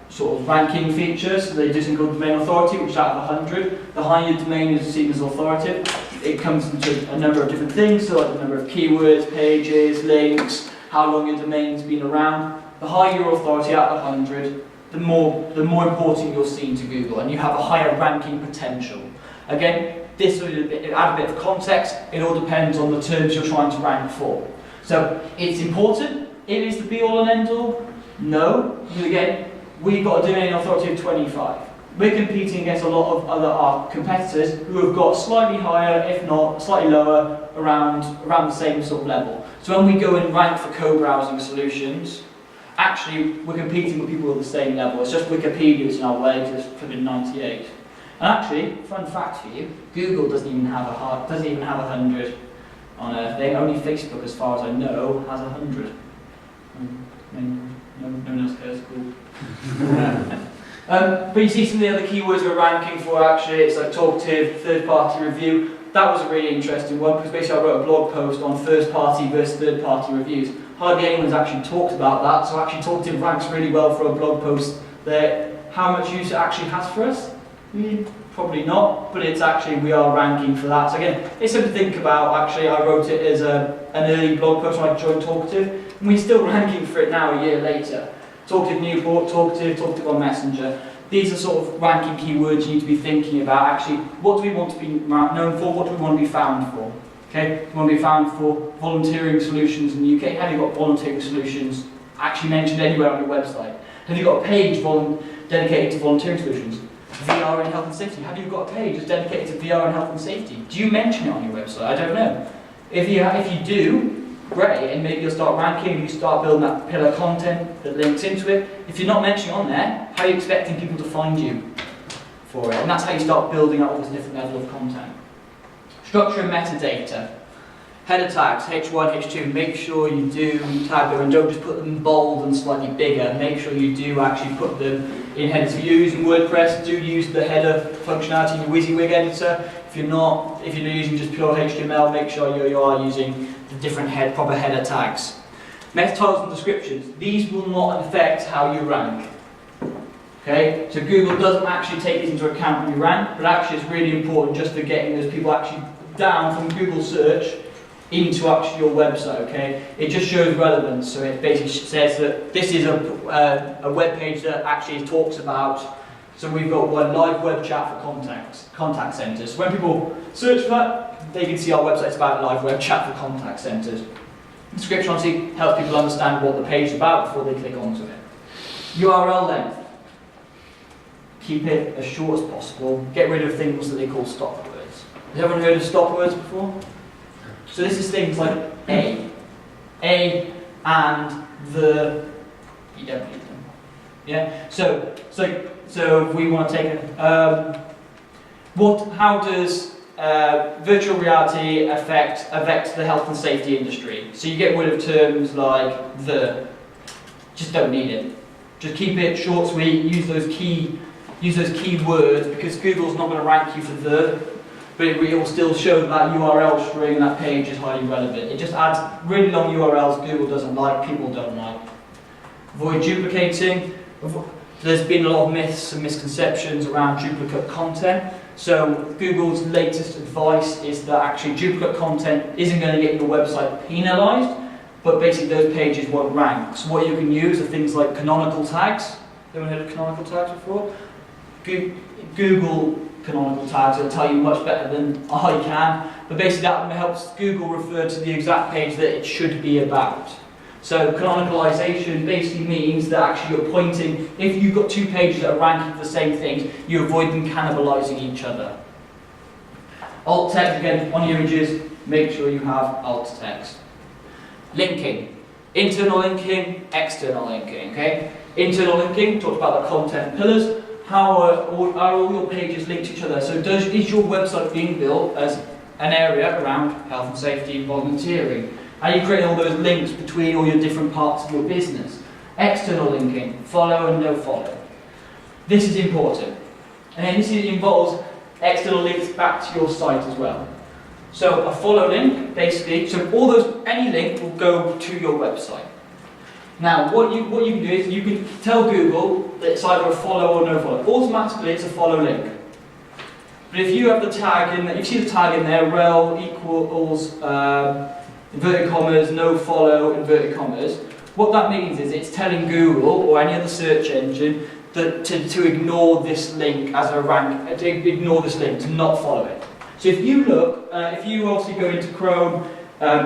sort of ranking feature. So they do something called domain authority, which is out of 100. The higher your domain is seen as authoritative. It comes into a number of different things, so like the number of keywords, pages, links, how long your domain's been around. The higher your authority out of 100, the more important you're seen to Google, and you have a higher ranking potential. Again, this will add a bit of context. It all depends on the terms you're trying to rank for. So it's important. It is the be-all and end-all. No, because again, we've got a domain authority of 25. We're competing against a lot of our competitors who have got slightly higher, if not slightly lower, around the same sort of level. So when we go and rank for co-browsing solutions, actually we're competing with people at the same level. It's just Wikipedia's in our way because it's flipping 98. And actually, fun fact for you, Google doesn't even have 100 on a thing. Only Facebook, as far as I know, has 100. No one else cares. Cool. But you see some of the other keywords we're ranking for. Actually, it's like talkative, third-party review. That was a really interesting one because basically I wrote a blog post on first-party versus third-party reviews. Hardly anyone's actually talked about that. So actually, talkative ranks really well for a blog post. There, how much use it actually has for us? Probably not, but it's actually, we are ranking for that. So again, it's something to think about. Actually, I wrote it as an early blog post when I joined Talkative, and we're still ranking for it now a year later. Talkative Newport, Talkative on Messenger. These are sort of ranking keywords you need to be thinking about. Actually, what do we want to be known for? What do we want to be found for? Okay, we want to be found for volunteering solutions in the UK. Have you got volunteering solutions actually mentioned anywhere on your website? Have you got a page dedicated to volunteering solutions? VR and health and safety. Have you got a page that's dedicated to VR and health and safety? Do you mention it on your website? I don't know. If you do, great, and maybe you'll start ranking, you start building that pillar content that links into it. If you're not mentioning on there, how are you expecting people to find you for it? And that's how you start building up this different level of content. Structure and metadata. Header tags, H1, H2, make sure you do tag them and don't just put them bold and slightly bigger. Make sure you do actually put them in headers. If you're using WordPress, do use the header functionality in your WYSIWYG editor. If you're not using just pure HTML, make sure you are using the different proper header tags. Meta titles and descriptions. These will not affect how you rank. Okay, so Google doesn't actually take these into account when you rank, but actually it's really important just for getting those people actually down from Google search into actually your website, okay? It just shows relevance, so it basically says that this is a web page that actually talks about, so we've got one live web chat for contact centres. So when people search for that, they can see our website's about live web chat for contact centres. Description obviously helps people understand what the page is about before they click onto it. URL length. Keep it as short as possible. Get rid of things that they call stop words. Has everyone heard of stop words before? So this is things like A and the, you don't need them. Yeah. So if we want to take how does virtual reality affect the health and safety industry? So you get rid of terms like just don't need it. Just keep it short, sweet. Use those key words because Google's not going to rank you for but it will still show that URL string and that page is highly relevant. It just adds really long URLs Google doesn't like, people don't like. Avoid duplicating. There's been a lot of myths and misconceptions around duplicate content. So Google's latest advice is that actually duplicate content isn't going to get your website penalised, but basically those pages won't rank. So what you can use are things like canonical tags. Anyone heard of canonical tags before? Google canonical tags will tell you much better than I can, but basically that helps Google refer to the exact page that it should be about. So canonicalization basically means that actually you're pointing, if you've got two pages that are ranking for the same things, you avoid them cannibalizing each other. Alt text, again, on your images, make sure you have alt text. Linking. Internal linking, external linking, okay? Internal linking, talked about the content pillars. How are all your pages linked to each other? So is your website being built as an area around health and safety and volunteering? Are you creating all those links between all your different parts of your business? External linking, follow and no follow. This is important. And this involves external links back to your site as well. So a follow link, basically, so any link will go to your website. Now, what you can do is you can tell Google that it's either a follow or no follow. Automatically, it's a follow link. But if you have the tag in there, if you see the tag in there, rel equals inverted commas, no follow, inverted commas, what that means is it's telling Google or any other search engine that to ignore this link as a rank, to ignore this link, to not follow it. So if you look, if you obviously go into Chrome,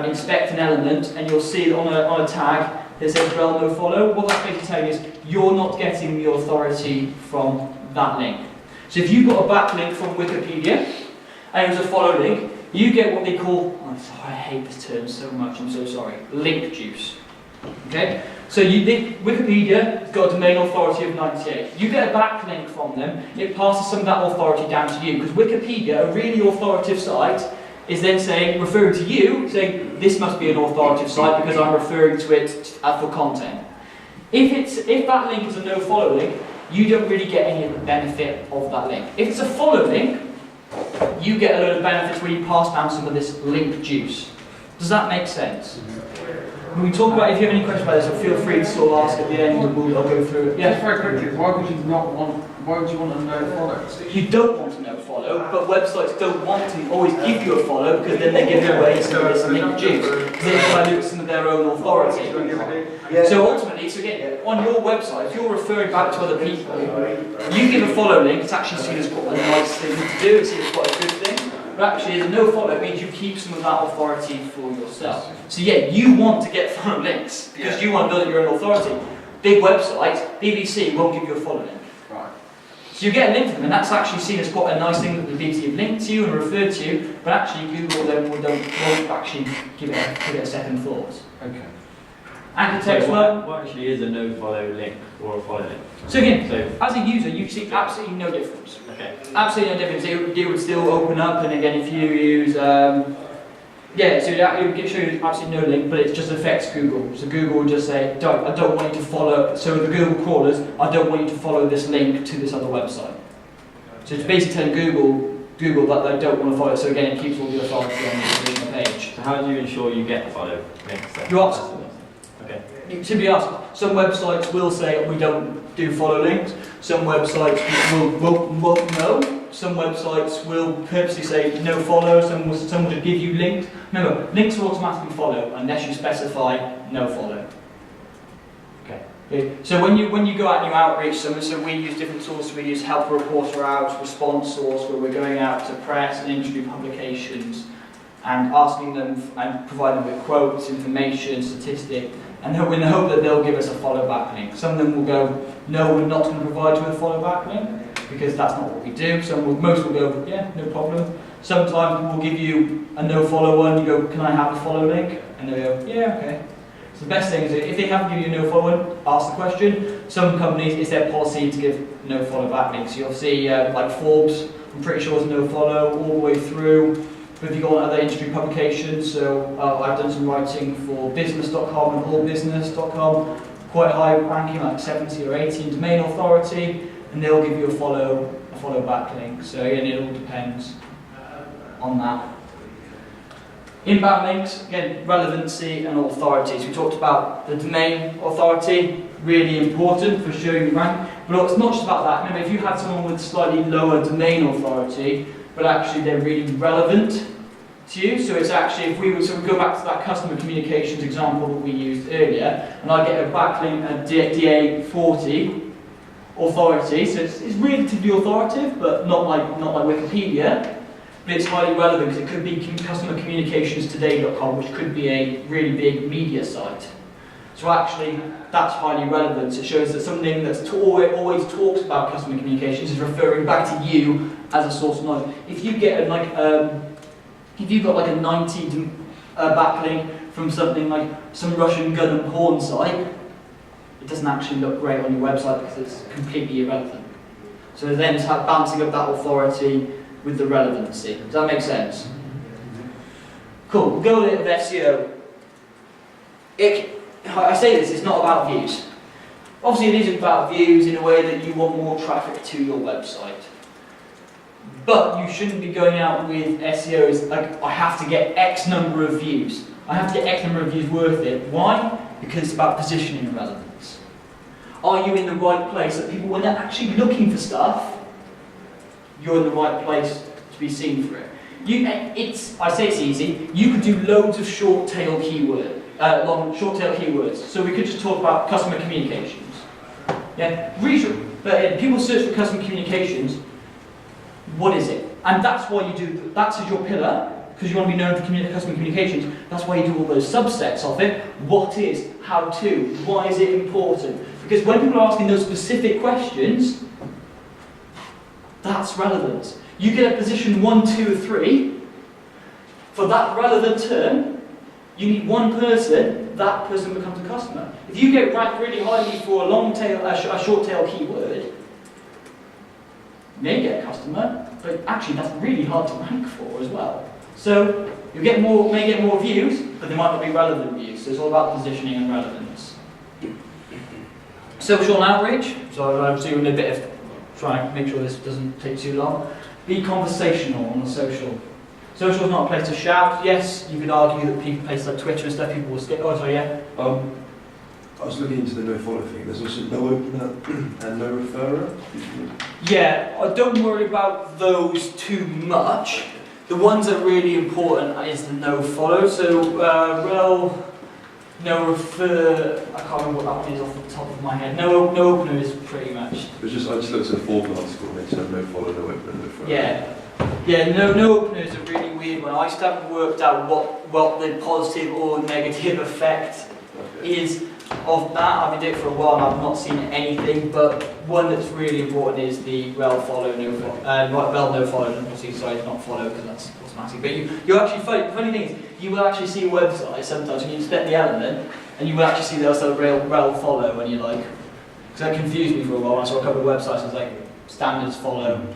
inspect an element, and you'll see that on a tag that says rel no follow, what that's basically telling you is you're not getting the authority from that link. So if you've got a backlink from Wikipedia, and it was a follow link, you get what they call, I hate this term so much, I'm so sorry, link juice. Okay? So Wikipedia's got a domain authority of 98. You get a backlink from them, it passes some of that authority down to you, because Wikipedia, a really authoritative site, is then referring to you, saying this must be an authoritative site because I'm referring to it for content. If that link is a no follow link, you don't really get any of the benefit of that link. If it's a follow link, you get a load of benefits where you pass down some of this link juice. Does that make sense? When we talk about, if you have any questions about this, feel free to sort of ask at the end and I'll go through it. Yeah? Just very quickly, why would you want a no follow? You don't want to no follow, but websites don't want to always give you a follow because then they give away some of this link juice. They dilute some of their own authority. So ultimately, again, on your website, if you're referring back to other people, you give a follow link, it's actually seen as quite a nice thing to do, it's seen as quite a good thing. But actually, the no follow means you keep some of that authority for yourself. So yeah, you want to get follow links because you want to build your own authority. Big websites, BBC won't give you a follow link. Right. So you get a link to them, and that's actually seen as quite a nice thing that the BBC have linked to you and referred to you, but actually Google then won't actually give it a second thought. Okay. Anchor text work. What actually is a no follow link or a follow link? So again, as a user, you see absolutely no difference. Okay. Absolutely no difference. It would still open up, and again, if you use, so it would show you absolutely no link, but it just affects Google. So Google would just say, I don't want you to follow. So the Google crawlers, I don't want you to follow this link to this other website. So it's basically telling Google that they don't want to follow. So again, it keeps all the authority on the page. So how do you ensure you get the follow links then? You ask. Okay. You simply ask. Some websites will say we don't do follow links. Some websites won't know. Some websites will purposely say no follow. Some will just give you links. Remember, links will automatically follow unless you specify no follow. Okay. So when you go out and you outreach, so we use different sources. We use Help Reporter Out, Response Source, where we're going out to press and industry publications and asking them and providing them with quotes, information, statistics, and in the hope that they'll give us a follow back link. Some of them will go, no, we're not going to provide you with a follow back link because that's not what we do. Most will go, yeah, no problem. Sometimes we'll give you a no follow one. You go, can I have a follow link? And they go, yeah, okay. So the best thing is if they haven't given you a no follow one, ask the question. Some companies, it's their policy to give no follow back links. You'll see like Forbes, I'm pretty sure it's no follow all the way through. But if you go on other industry publications, so I've done some writing for business.com and allbusiness.com, quite high ranking, like 70 or 80 in domain authority, and they'll give you a follow back link. So again, it all depends on that. Inbound links, again, relevancy and authority. So we talked about the domain authority, really important for showing the rank. But it's not just about that. Remember, if you had someone with slightly lower domain authority, but actually they're really relevant to you, so it's actually, if we were to go back to that customer communications example that we used earlier, and I get a backlink at DA40 authority, so it's relatively authoritative, but not like Wikipedia. But it's highly relevant because it could be customercommunicationstoday.com, which could be a really big media site. So actually, that's highly relevant. It shows that something that's always talks about customer communications is referring back to you as a source of knowledge. If you get if you've got like a 90 backlink from something like some Russian gun and porn site, it doesn't actually look great on your website because it's completely irrelevant. So then it's balancing up that authority with the relevancy. Does that make sense? Cool, we'll go with it with SEO. I say this, it's not about views. Obviously it is about views in a way that you want more traffic to your website. But you shouldn't be going out with SEO as like, I have to get X number of views. I have to get X number of views worth it. Why? Because it's about positioning and relevance. Are you in the right place that people, when they're actually looking for stuff, you're in the right place to be seen for it. I say it's easy. You could do loads of short tail keywords. So we could just talk about customer communications. Yeah, but people search for customer communications. What is it? And that's why you do. That's your pillar because you want to be known for customer communications. That's why you do all those subsets of it. What is? How to? Why is it important? Because when people are asking those specific questions, that's relevant. You get a position 1, 2, or 3 for that relevant term. You need one person, that person becomes a customer. If you get ranked really highly for a short tail keyword, you may get a customer, but actually that's really hard to rank for as well. So you may get more views, but they might not be relevant views. So it's all about positioning and relevance. Social outreach. So I'm doing a bit of trying to make sure this doesn't take too long. Be conversational on the social. Social is not a place to shout. Yes, you could argue that places like Twitter and stuff, people will skip. Oh, sorry, yeah. I was looking into the no-follow thing. There's also no opener and no referrer. Yeah, I don't worry about those too much. The ones that are really important is the no-follow. So, no refer. I can't remember what that one is off the top of my head. No opener is pretty much. I just looked at the fourth article and it said no-follow, no opener, no referrer. Yeah, no opener is a really weird one. I still haven't worked out what the positive or negative effect is of that. I've been doing it for a while and I've not seen anything, but one that's really important is the rel follow, no follow, obviously, sorry, not follow because that's automatic, but you actually, funny thing is, you will actually see a website sometimes when you inspect the element, and you will actually see they'll say rel follow, and you're like, because that confused me for a while. I saw a couple of websites, it was like, standards follow,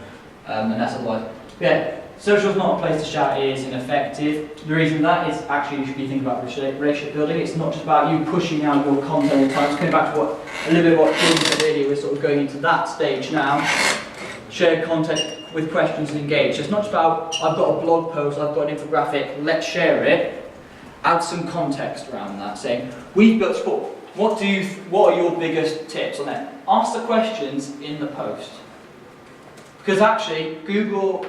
and that's otherwise. Yeah, social is not a place to shout, it is ineffective. The reason that is actually you should be thinking about relationship building. It's not just about you pushing out your content all the time. It's going back to a little bit what James said earlier, we're sort of going into that stage now. Share content with questions and engage. So it's not just about, I've got a blog post, I've got an infographic, let's share it. Add some context around that, saying, we've built sport. What are your biggest tips on that? Ask the questions in the post. Because actually, Google,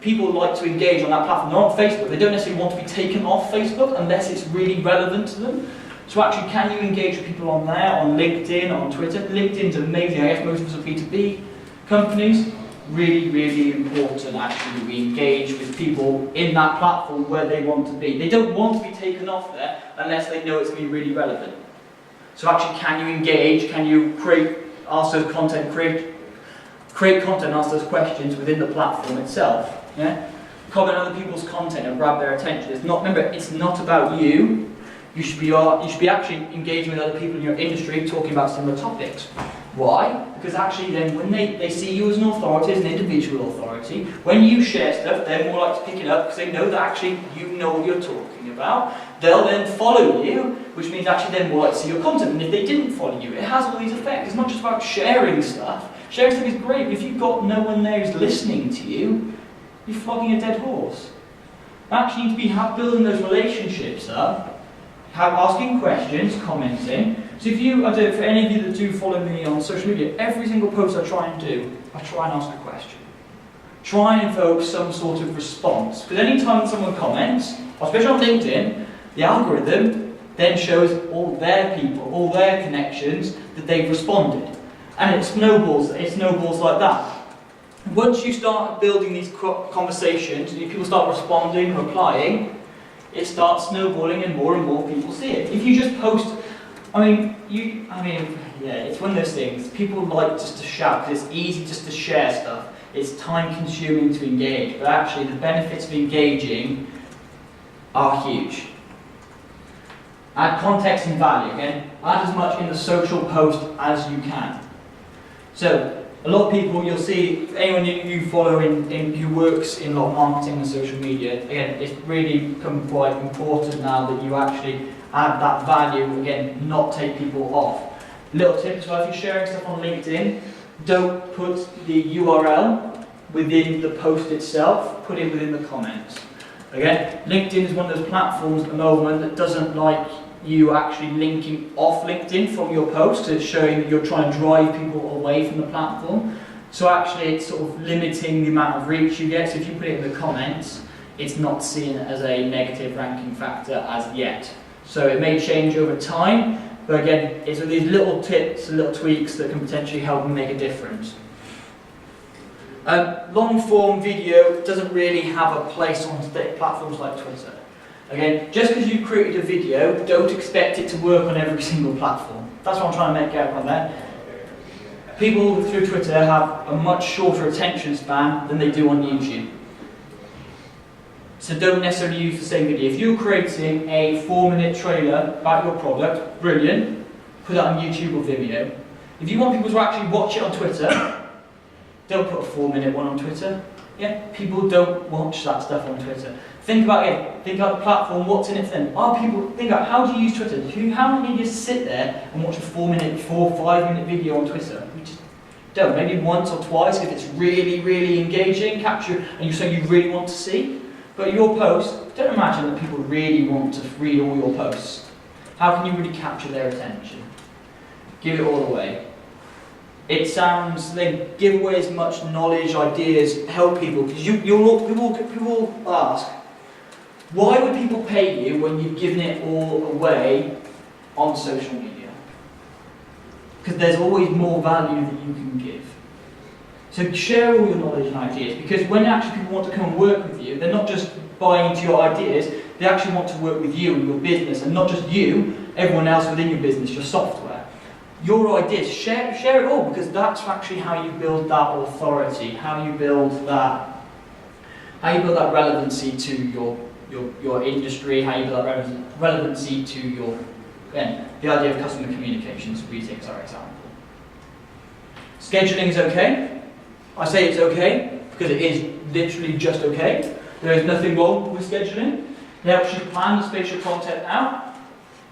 people like to engage on that platform. They're on Facebook. They don't necessarily want to be taken off Facebook unless it's really relevant to them. So actually, can you engage with people on there, on LinkedIn, on Twitter? LinkedIn's amazing. I guess most of us are B2B companies. Really, really important actually we engage with people in that platform where they want to be. They don't want to be taken off there unless they know it's going to be really relevant. So actually, can you engage? Can you ask those content, create content, ask those questions within the platform itself? Yeah? Comment on other people's content and grab their attention. Remember, it's not about you. You should be actually engaging with other people in your industry, talking about similar topics. Why? Because actually then when they see you as an authority, as an individual authority, when you share stuff, they're more likely to pick it up because they know that actually you know what you're talking about. They'll then follow you, which means actually they're more likely to see your content. And if they didn't follow you, it has all these effects. It's not just about sharing stuff. Sharing stuff is great, but if you've got no one there who's listening to you, you're flogging a dead horse. You actually need to be building those relationships up asking questions, commenting. So if you, I don't know, for any of you that do follow me on social media, every single post I try and do, I try and ask a question. Try and evoke some sort of response. Because any time someone comments, especially on LinkedIn, the algorithm then shows all their people, all their connections that they've responded. And it snowballs like that. Once you start building these conversations, and people start responding, replying, it starts snowballing and more people see it. If you just post, yeah, it's one of those things. People like just to shout because it's easy just to share stuff. It's time consuming to engage, but actually the benefits of engaging are huge. Add context and value, again, add as much in the social post as you can. So, a lot of people, you'll see, anyone you follow who works in a lot of marketing and social media, again, it's really become quite important now that you actually add that value, again, not take people off. Little tip as well, if you're sharing stuff on LinkedIn, don't put the URL within the post itself, put it within the comments. Again, LinkedIn is one of those platforms at the moment that doesn't like you actually linking off LinkedIn from your post, because it's showing that you're trying to drive people away from the platform. So actually it's sort of limiting the amount of reach you get. So if you put it in the comments, it's not seen as a negative ranking factor as yet. So it may change over time, but again, it's these little tips and little tweaks that can potentially help and make a difference. Long form video doesn't really have a place on platforms like Twitter. Again, just because you created a video, don't expect it to work on every single platform. That's what I'm trying to make out on there. People through Twitter have a much shorter attention span than they do on YouTube. So don't necessarily use the same video. If you're creating a 4-minute trailer about your product, brilliant, put that on YouTube or Vimeo. If you want people to actually watch it on Twitter, don't put a 4-minute one on Twitter. Yeah, people don't watch that stuff on Twitter. Think about it. Think about the platform. What's in it for them? Think about how do you use Twitter? How many of you sit there and watch a 4-minute, 5-minute video on Twitter? You just don't. Maybe once or twice if it's really, really engaging, capture, and you say you really want to see. But your post, don't imagine that people really want to read all your posts. How can you really capture their attention? Give it all away. It sounds, they give away as much knowledge, ideas, help people. Because people ask, why would people pay you when you've given it all away on social media? Because there's always more value that you can give. So share all your knowledge and ideas, because when actually people want to come and work with you, they're not just buying into your ideas, they actually want to work with you and your business, and not just you, everyone else within your business, your software. Your ideas, share it all, because that's actually how you build that authority, how you build that relevancy to your industry, how you build that relevancy to your, again, the idea of customer communications, we take as our example. Scheduling is okay. I say it's okay, because it is literally just okay. There is nothing wrong with scheduling. It helps you plan and space your content out.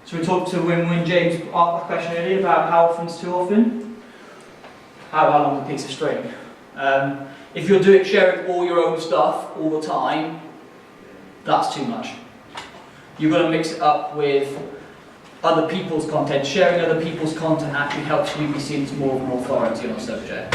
So we talked to when James asked a question earlier about how often is too often. How long is a piece of string? If you're sharing all your own stuff all the time, that's too much. You've got to mix it up with other people's content. Sharing other people's content actually helps you be seen as more of an authority on a subject.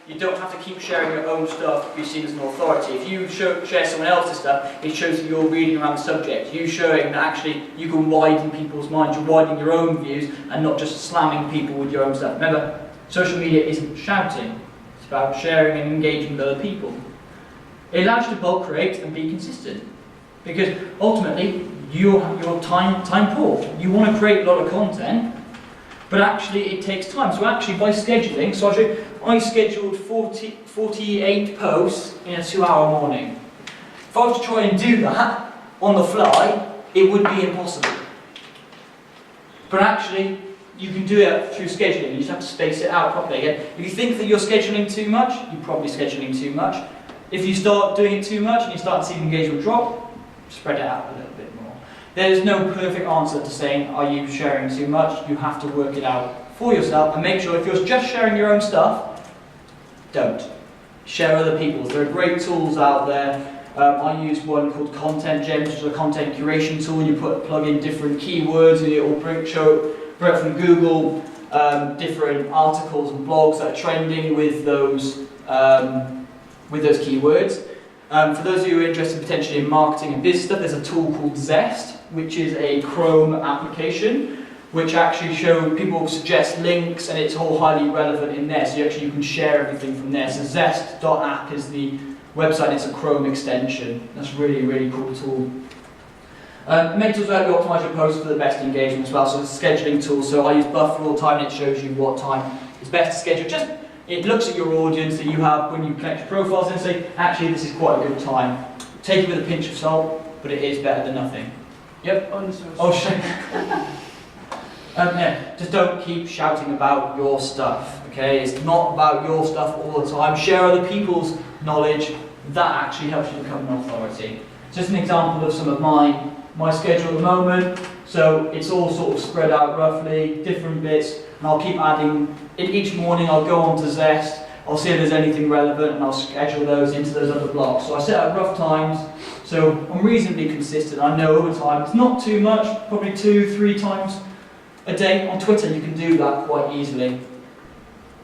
You don't have to keep sharing your own stuff to be seen as an authority. If you share someone else's stuff, it shows that you're reading around the subject. You're showing that actually you can widen people's minds, you're widening your own views and not just slamming people with your own stuff. Remember, social media isn't shouting, it's about sharing and engaging with other people. It allows you to bulk create and be consistent. Because ultimately, you're time poor. You want to create a lot of content, but actually it takes time. So actually by scheduling, I scheduled 48 posts in a 2-hour morning. If I was to try and do that on the fly, it would be impossible. But actually, you can do it through scheduling. You just have to space it out properly. Again, if you think that you're scheduling too much, you're probably scheduling too much. If you start doing it too much and you start to see engagement drop, spread it out a little bit more. There's no perfect answer to saying, are you sharing too much? You have to work it out for yourself and make sure if you're just sharing your own stuff, don't. Share other people's. There are great tools out there. I use one called Content Gems, which is a content curation tool. You plug in different keywords and it will bring up from Google different articles and blogs that are trending with those keywords. For those of you who are interested potentially in marketing and business stuff, there's a tool called Zest, which is a Chrome application, which actually people suggest links, and it's all highly relevant in there. So you can share everything from there. So Zest.app is the website. It's a Chrome extension. That's a really, really cool tool. Many tools help you optimize your posts for the best engagement as well. So it's a scheduling tool. So I use Buffer all the time, and it shows you what time is best to schedule. It looks at your audience that you have when you connect your profiles and say, actually, this is quite a good time. Take it with a pinch of salt, but it is better than nothing. Yep. Oh, shit. Yeah, just don't keep shouting about your stuff. Okay, it's not about your stuff all the time. Share other people's knowledge. That actually helps you become an authority. Just an example of some of my schedule at the moment. So it's all sort of spread out roughly, different bits. And I'll keep adding, each morning I'll go on to Zest, I'll see if there's anything relevant and I'll schedule those into those other blocks. So I set up rough times, so I'm reasonably consistent. I know over time, it's not too much, probably 2-3 times a day. On Twitter you can do that quite easily.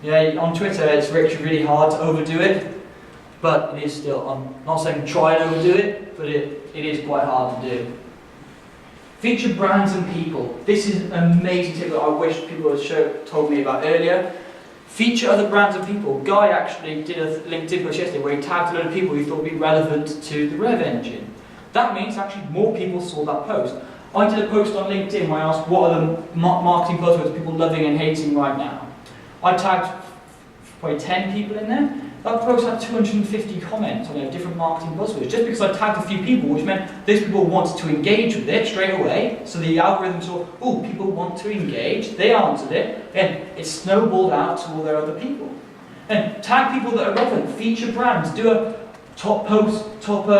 Yeah, on Twitter it's really hard to overdo it, but it is still, I'm not saying try and overdo it, but it is quite hard to do. Feature brands and people. This is an amazing tip that I wish people had told me about earlier. Feature other brands and people. Guy actually did a LinkedIn post yesterday where he tagged a load of people he thought would be relevant to the Rev engine. That means actually more people saw that post. I did a post on LinkedIn where I asked what are the marketing buzzwords people loving and hating right now. I tagged probably 10 people in there. That post had 250 comments on different marketing buzzwords, just because I tagged a few people, which meant those people wanted to engage with it straight away. So the algorithm saw, oh, people want to engage, they answered it, and it snowballed out to all their other people. And tag people that are relevant, feature brands, do a top post, top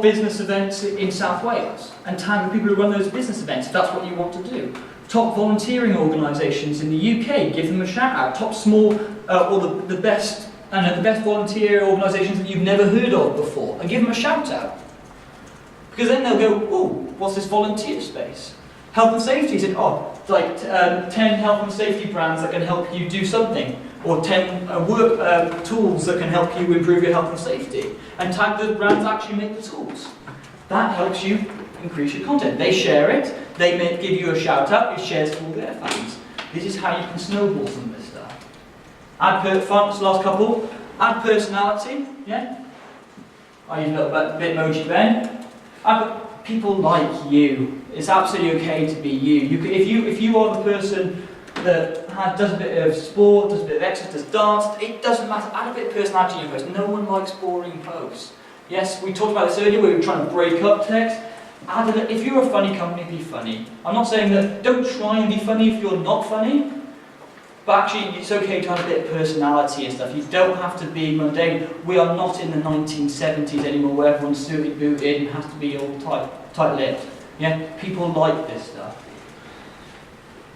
business events in South Wales, and tag the people who run those business events if that's what you want to do. Top volunteering organisations in the UK, give them a shout out. Top small, or the best volunteer organisations that you've never heard of before, and give them a shout out. Because then they'll go, oh, what's this volunteer space? Health and safety, said, 10 health and safety brands that can help you do something, or 10 work tools that can help you improve your health and safety, and tag the brands that actually make the tools. That helps you increase your content. They share it, they may give you a shout out, it shares to all their fans. This is how you can snowball some of this stuff. Add fonts, last couple. Add personality, yeah? I use a little bit emoji Ben. People like you. It's absolutely okay to be you. If you are the person that does a bit of sport, does a bit of exercise, does dance, it doesn't matter. Add a bit of personality in your post. No one likes boring posts. Yes, we talked about this earlier, we were trying to break up text. If you're a funny company, be funny. I'm not saying that don't try and be funny if you're not funny, but actually it's okay to have a bit of personality and stuff. You don't have to be mundane. We are not in the 1970s anymore where everyone's suited, booted, and has to be all tight-lipped. Yeah? People like this stuff.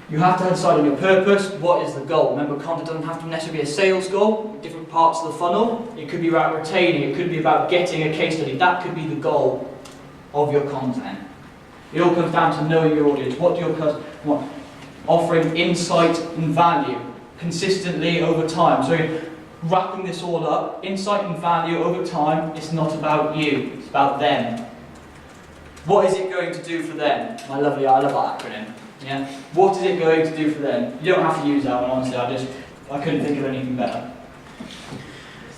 You have to decide on your purpose. What is the goal? Remember, content doesn't have to necessarily be a sales goal. Different parts of the funnel. It could be about retaining. It could be about getting a case study. That could be the goal of your content. It all comes down to knowing your audience. What do your customers want? Offering insight and value consistently over time. So wrapping this all up, insight and value over time, it's not about you, it's about them. What is it going to do for them? I love that acronym. Yeah? What is it going to do for them? You don't have to use that one, honestly, I couldn't think of anything better.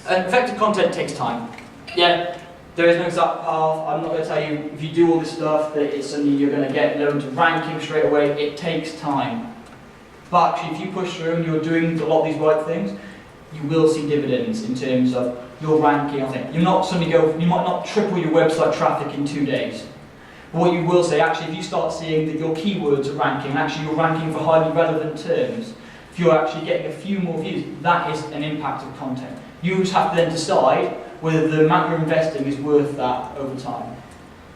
Effective content takes time. Yeah, there is no exact path. I'm not going to tell you if you do all this stuff that it's suddenly you're going to get loads of ranking straight away. It takes time. But actually, if you push through and you're doing a lot of these right things, you will see dividends in terms of your ranking. I think you might not triple your website traffic in 2 days. But what you will say, actually, if you start seeing that your keywords are ranking, and actually you're ranking for highly relevant terms, if you're actually getting a few more views, that is an impact of content. You just have to then decide whether the amount you're investing is worth that over time.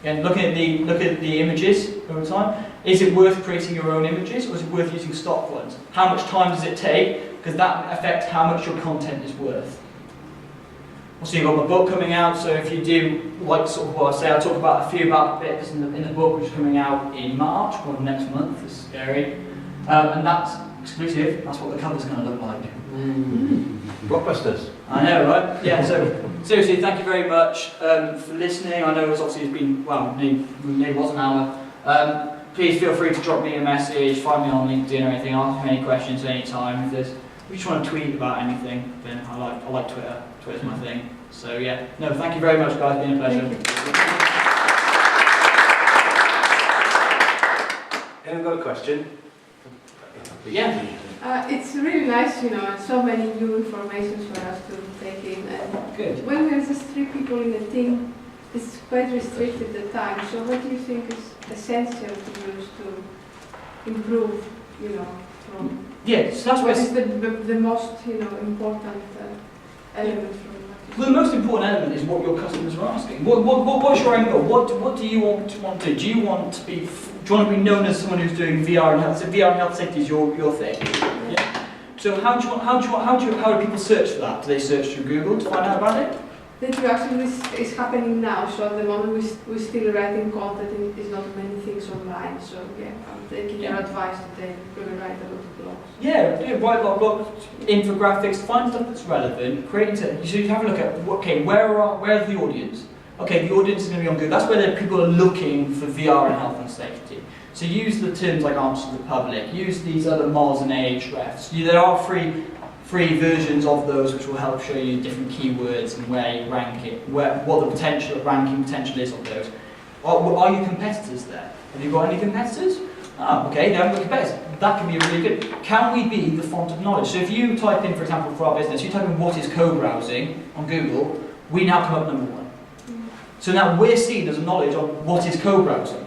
Again, look at the images over time. Is it worth creating your own images, or is it worth using stock ones? How much time does it take? Because that affects how much your content is worth. Also, you've got my book coming out, so if you do like sort of what I say, I'll talk about a few about bits in the book, which is coming out in March, or next month, it's scary. And that's exclusive, that's what the cover's going to look like. Blockbusters. I know, right? Yeah, so seriously, thank you very much for listening. I know it's been, well, maybe was an hour. Please feel free to drop me a message, find me on LinkedIn or anything, ask me any questions anytime. If you just want to tweet about anything, then I like Twitter. Twitter's my thing. So yeah, no, thank you very much, guys. It's been a pleasure. Anyone got a question? Yeah. It's really nice, you know, and so many new information for us to take in. And Good. when there's just 3 people in a team, it's quite restricted the time. So what do you think is essential to use to improve, you know, from... Yeah, so that's What where is the most, you know, important element from what you well, the most important element is what your customers are asking. What's your end goal? What do you want to do? Do you want to be known as someone who's doing VR and health? So VR and health safety is your thing. Yeah. So how do people search for that? Do they search through Google to find out about it? That actually is happening now. So at the moment we're still writing content and there's not many things online. So yeah, I'm taking your advice today. We're going to write a lot of blogs. Yeah, write a lot of blogs, infographics, find stuff that's relevant, create it. So you have a look at, okay, where's the audience? Okay, the audience is going to be on Google. That's where the people are looking for VR and health and safety. So use the terms like answer to the public, use these other miles and age refs. There are free versions of those which will help show you different keywords and where you rank it, what the ranking potential is of those. Are you competitors there? Have you got any competitors? Oh, okay, they haven't got competitors. That can be really good. Can we be the font of knowledge? So if you type in, for example, for our business, you type in what is co-browsing on Google, we now come up number 1. So now we're seen as a knowledge on what is co-browsing.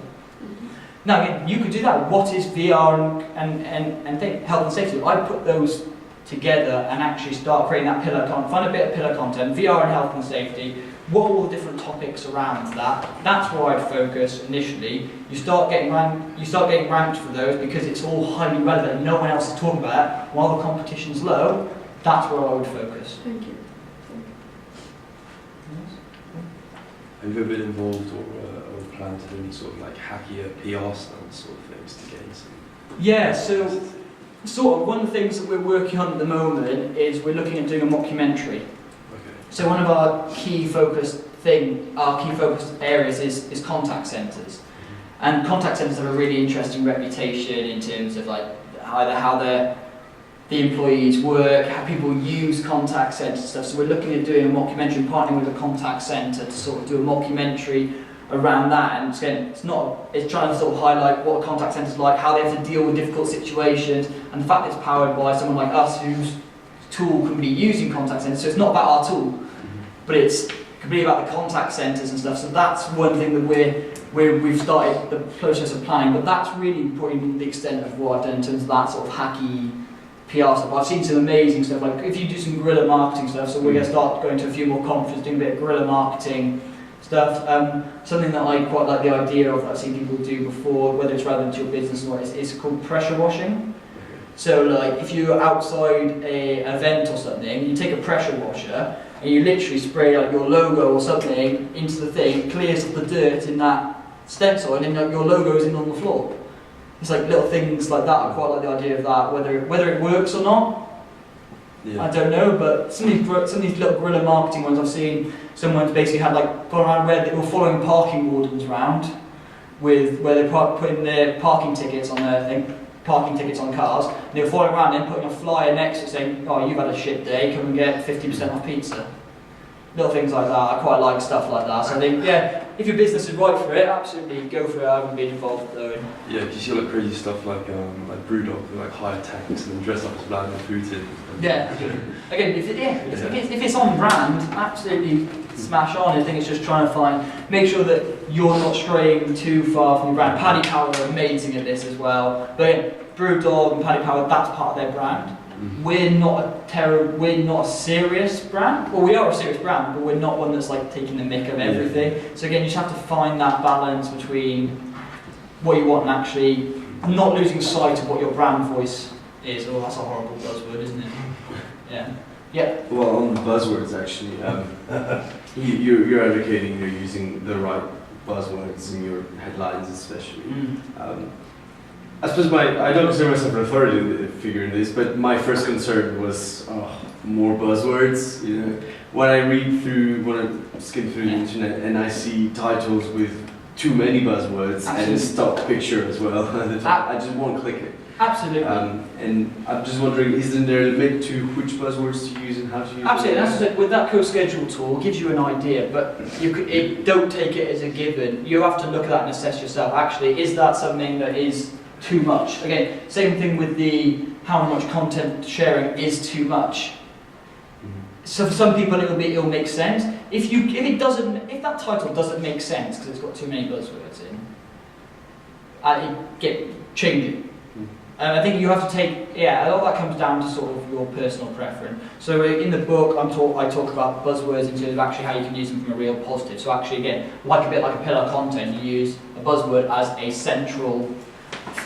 Now again, you could do that. What is VR and health and safety? I put those together and actually start creating that pillar content, find a bit of pillar content, VR and health and safety, what are all the different topics around that? That's where I'd focus initially. You start getting ranked for those because it's all highly relevant, no one else is talking about it, while the competition's low, that's where I would focus. Thank you. Have you ever been involved or planned to do any sort of like hackier PR stunt sort of things to gain some? Yeah, so sort of one of the things that we're working on at the moment is we're looking at doing a mockumentary. Okay. So one of our key focus areas is contact centres. And contact centres have a really interesting reputation in terms of like either how the employees work, how people use contact centres and stuff. So we're looking at doing a mockumentary, partnering with a contact centre to sort of do a mockumentary around that. And again, it's trying to sort of highlight what a contact centre is like, how they have to deal with difficult situations, and the fact that it's powered by someone like us whose tool can be used in contact centres. So it's not about our tool, but it's completely about the contact centres and stuff. So that's one thing that we've started the process of planning, but that's really probably the extent of what I've done in terms of that sort of hacky PR stuff. I've seen some amazing stuff, like if you do some guerrilla marketing stuff, so we're going to start going to a few more conferences, doing a bit of guerrilla marketing stuff. Something that I quite like the idea of, that I've seen people do before, whether it's relevant to your business or not, is called pressure washing. So like if you're outside an event or something, you take a pressure washer and you literally spray like your logo or something into the thing, clears the dirt in that stencil, and then your logo is in on the floor. It's like little things like that. I quite like the idea of that. Whether it works or not, I don't know. But some of these little guerrilla marketing ones I've seen, someone's basically had like gone around where they were following parking wardens around, where they putting their parking tickets on their thing. Parking tickets on cars, and they were following around and putting a flyer next to it saying, "Oh, you've had a shit day, come and get 50% off pizza." Little things like that. I quite like stuff like that. So I think, yeah, if your business is right for it, absolutely go for it. I haven't been involved though. Yeah, you see like crazy stuff like Brewdog, who like hire tanks and then dress up as Vladimir Putin. Yeah. Again, if it's on brand, absolutely smash on. I think it's just trying to make sure that you're not straying too far from your brand. Paddy Power are amazing at this as well. But again, Brewdog and Paddy Power, that's part of their brand. We're not a serious brand. Well, we are a serious brand, but we're not one that's like taking the mick of everything. So again, you just have to find that balance between what you want and actually not losing sight of what your brand voice is. Oh, that's a horrible buzzword, isn't it? Yeah. Yeah. Well, on buzzwords actually, you're advocating you're using the right buzzwords in your headlines especially. I suppose I don't consider myself an authority figure in this, but my first concern was more buzzwords. You know, when I skim through the internet and I see titles with too many buzzwords and a stock picture as well, I just won't click it. Absolutely. And I'm just wondering, isn't there a limit to which buzzwords to use and how to use Absolutely, them? and as I said, with that co-schedule tool, it gives you an idea, but don't take it as a given. You have to look at that and assess yourself. Actually, is that something that is too much? Again, same thing with the how much content sharing is too much. So for some people it'll make sense. If that title doesn't make sense because it's got too many buzzwords in, change it. And I think you have to take, a lot of that comes down to sort of your personal preference. So in the book, I talk about buzzwords in terms of actually how you can use them from a real positive. So actually, again, a bit like a pillar content, you use a buzzword as a central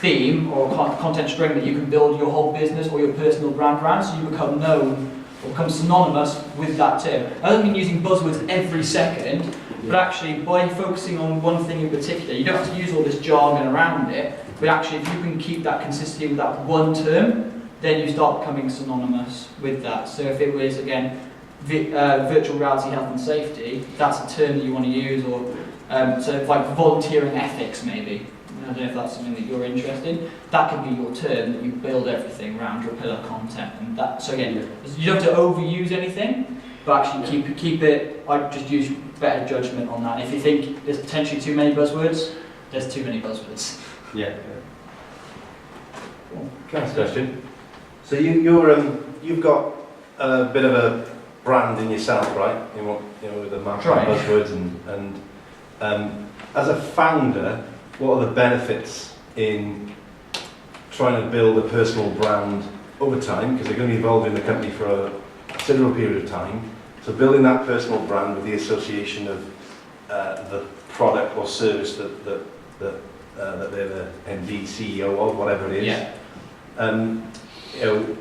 theme or content string that you can build your whole business or your personal brand around, so you become known or become synonymous with that term. I don't mean using buzzwords every second, but actually by focusing on one thing in particular, you don't have to use all this jargon around it. But actually, if you can keep that consistency with that one term, then you start becoming synonymous with that. So if it was, again, virtual reality health and safety, that's a term that you want to use, or so like volunteering ethics maybe. I don't know if that's something that you're interested in. That could be your term that you build everything around your pillar content. And that, so again, you don't have to overuse anything, but actually keep it. I just use better judgment on that. If you think there's potentially too many buzzwords, there's too many buzzwords. Yeah. Can I ask a question? So you've got a bit of a brand in yourself, right? With the marketing buzzwords and as a founder, what are the benefits in trying to build a personal brand over time? Because they're going to be involved in the company for a considerable period of time. So building that personal brand with the association of the product or service that they're the MD, CEO of, whatever it is. Yeah.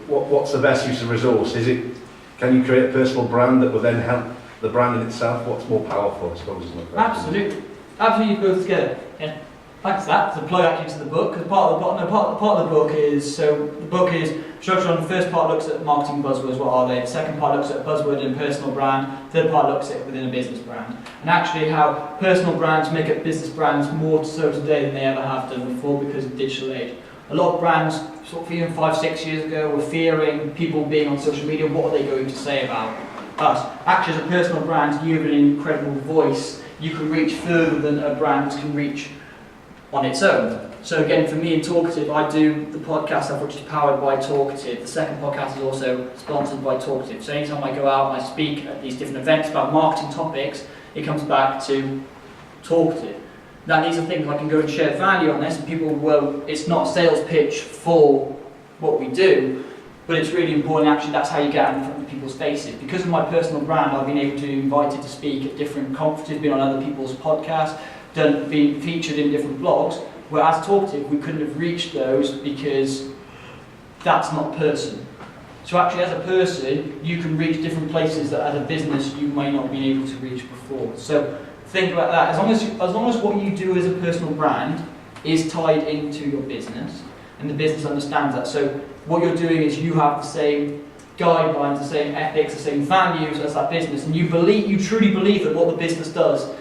What's the best use of resource? Can you create a personal brand that will then help the brand in itself? What's more powerful, I suppose, is my question. Absolutely, both together. Yeah. Thanks for that. To deploy that into the book, because part of the book is structured on the first part looks at marketing buzzwords, what are they? The second part looks at buzzword and personal brand. Third part looks at within a business brand, and actually how personal brands make up business brands more so today than they ever have done before because of digital age. A lot of brands, sort of even 5-6 years ago, were fearing people being on social media. What are they going to say about us? Actually, as a personal brand, you have an incredible voice. You can reach further than a brand can reach on its own. So again, for me in Talkative, I do the podcast stuff which is powered by Talkative. The second podcast is also sponsored by Talkative. So anytime I go out and I speak at these different events about marketing topics, it comes back to Talkative. Now these are things I can go and share value on this, and people will, it's not a sales pitch for what we do, but it's really important. Actually, that's how you get out in front of people's faces. Because of my personal brand, I've been able to be invited to speak at different conferences, been on other people's podcasts, been featured in different blogs, whereas Talkative, we couldn't have reached those because that's not a person. So actually, as a person, you can reach different places that as a business you might not have been able to reach before. So think about that. As long as what you do as a personal brand is tied into your business, and the business understands that. So what you're doing is you have the same guidelines, the same ethics, the same values as that business, and you truly believe that what the business does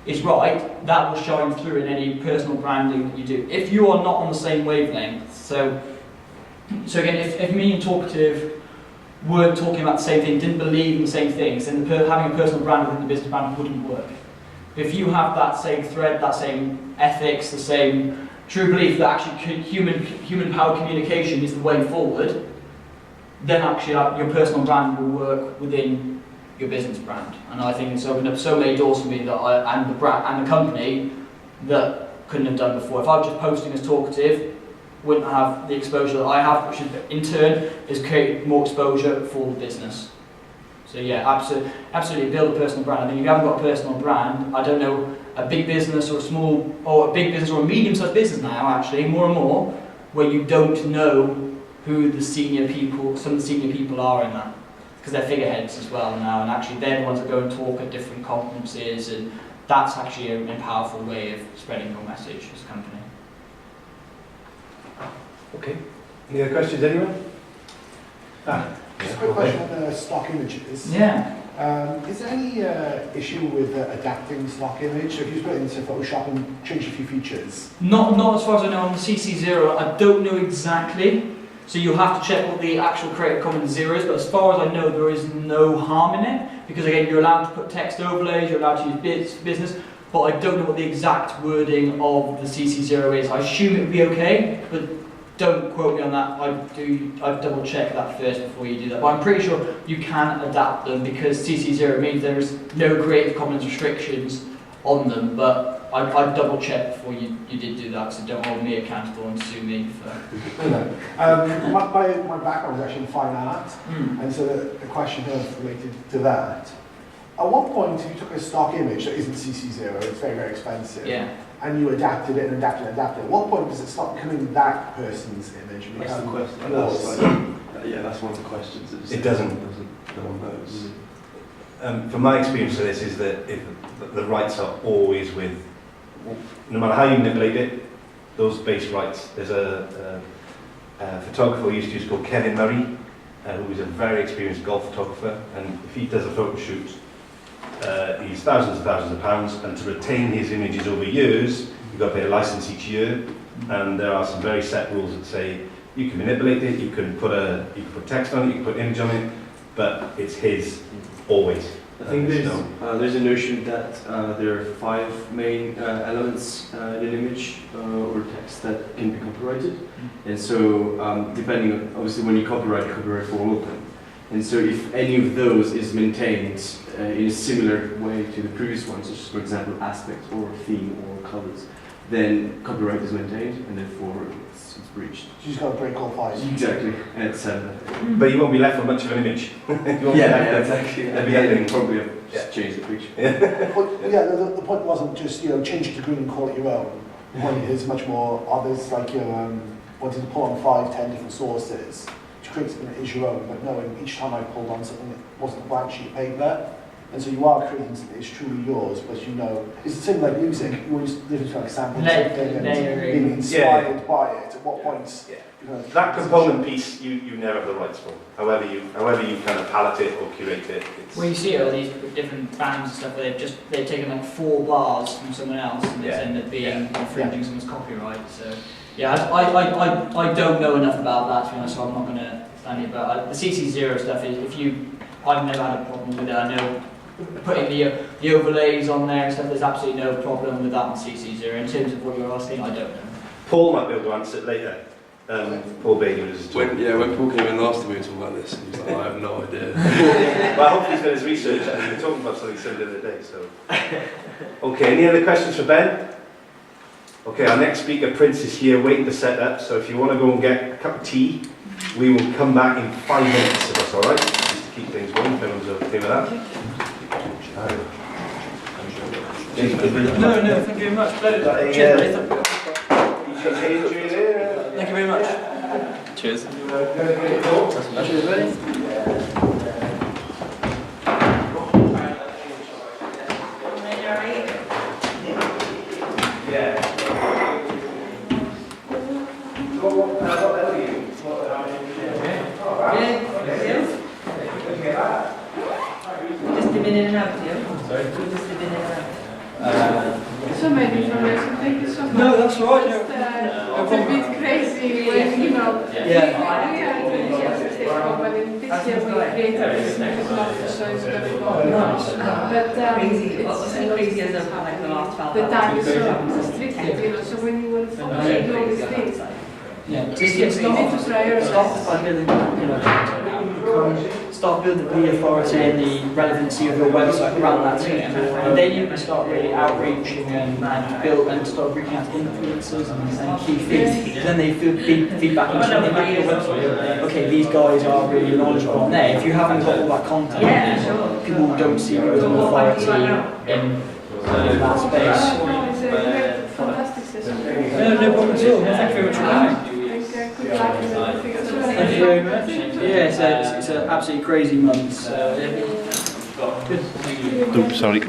is right, that will shine through in any personal branding that you do. If you are not on the same wavelength, so again, if me and Talkative weren't talking about the same thing, didn't believe in the same things, then having a personal brand within the business brand wouldn't work. If you have that same thread, that same ethics, the same true belief that actually human powered communication is the way forward, then actually your personal brand will work within your business brand. And I think it's opened up so many doors for me that and the brand and the company that couldn't have done before. If I was just posting as Talkative, wouldn't have the exposure that I have, which in turn has created more exposure for the business. So yeah, absolutely build a personal brand. I think if you haven't got a personal brand, I don't know, a big business or a big business or a medium-sized business now, actually, more and more, where you don't know who some of the senior people are in that. because they're figureheads as well now, and actually they're the ones that go and talk at different conferences, and that's actually a powerful way of spreading your message as a company. Okay. Any other questions, anyone? Just a quick question on stock images. Yeah. Is there any issue with adapting the stock image? So if you put it into Photoshop and change a few features? Not as far as I know on the CC0, I don't know exactly. So you'll have to check what the actual Creative Commons 0 is, but as far as I know, there is no harm in it, because again, you're allowed to put text overlays, you're allowed to use business, but I don't know what the exact wording of the CC0 is. I assume it would be okay, but don't quote me on that. I'd double check that first before you do that. But I'm pretty sure you can adapt them, because CC0 means there's no Creative Commons restrictions on them, but I'd double check before you did do that, so don't hold me accountable and sue me for... My background is actually in fine art, and so the question here is related to that. At what point, if you took a stock image that isn't CC0, it's very, very expensive, and you adapted it and adapted it, at what point does it stop becoming that person's image and That's the become question. yours? Yeah, that's one of the questions. It doesn't. No one knows. From my experience of this is that if the rights are always with, no matter how you manipulate it, those base rights. There's a photographer we used to use called Kevin Murray, who is a very experienced golf photographer, and if he does a photo shoot, he's thousands and thousands of pounds, and to retain his images over years, you've got to pay a license each year, and there are some very set rules that say you can manipulate it, you can put text on it, you can put image on it, but it's his always. I think there's a notion that there are 5 main elements in an image or text that can be copyrighted, and so depending on, obviously when you copyright for all of them, and so if any of those is maintained in a similar way to the previous ones, such as for example aspect or theme or colors, then copyright is maintained and therefore it's breached. You just got to break all files. Exactly, and it's But you won't be left with much of an image. exactly. At the end, probably have changed the picture. The point wasn't just change it to green and call it your own. The point is much more others, like wanting to pull on 5, 10 different sources to create something that is your own, but knowing each time I pulled on something that wasn't a blank sheet of paper. And so you are creating something that's truly yours, but it's the same like music. You always live to like sample something and being inspired by it. At what points? That component piece you never have the rights for. However you kind of palette it or curate it. Well, you see all these different bands and stuff where they've taken like 4 bars from someone else and it's ended up being infringing someone's copyright. So yeah, I don't know enough about that, to be honest, so I'm not going to stand here. But the CC0 stuff is I've never had a problem with it. I know putting the overlays on there and stuff, there's absolutely no problem with that on CC0. In terms of what you're asking, I don't know. Paul might be able to answer it later. Paul Bailey was when Paul came in last time we were talking about this, and he was like, I have no idea. Well, hopefully he's done his research and we were talking about something similar the other day. So, okay, any other questions for Ben? Okay, our next speaker, Prince, is here waiting to set up. So if you want to go and get a cup of tea, we will come back in 5 minutes if that's all right. Just to keep things going. If everyone's okay with that. No, thank you very much. Pleasure. Cheers, Nathan. Thank you very much. Cheers. Cheers, buddy. Just dip in and out, yeah? Sorry? Just dip in and out. So many information, thank you so much. No, that's all right. It's a bit crazy when, we are doing just take over, and this year we created this Metadata, so it's going to go nice. But Crazy. What was so crazy as of like the last 12 the time is so restricted, so when you want to focus on all these things, Just you need to prioritize. Start building the authority and the relevancy of your website around that too. And then you can start really outreaching and build and start reaching out to influencers and key feeds. Then they feedback and they make your website. Okay, these guys are really knowledgeable on there. If you haven't got all that content, people don't see you as an authority in that space. It's a fantastic session. No problem at all. Thank you very much for coming. Good luck with everything as well. Thank you very much. Yeah, it's an absolutely crazy month. So, yeah. Good. Oops, sorry.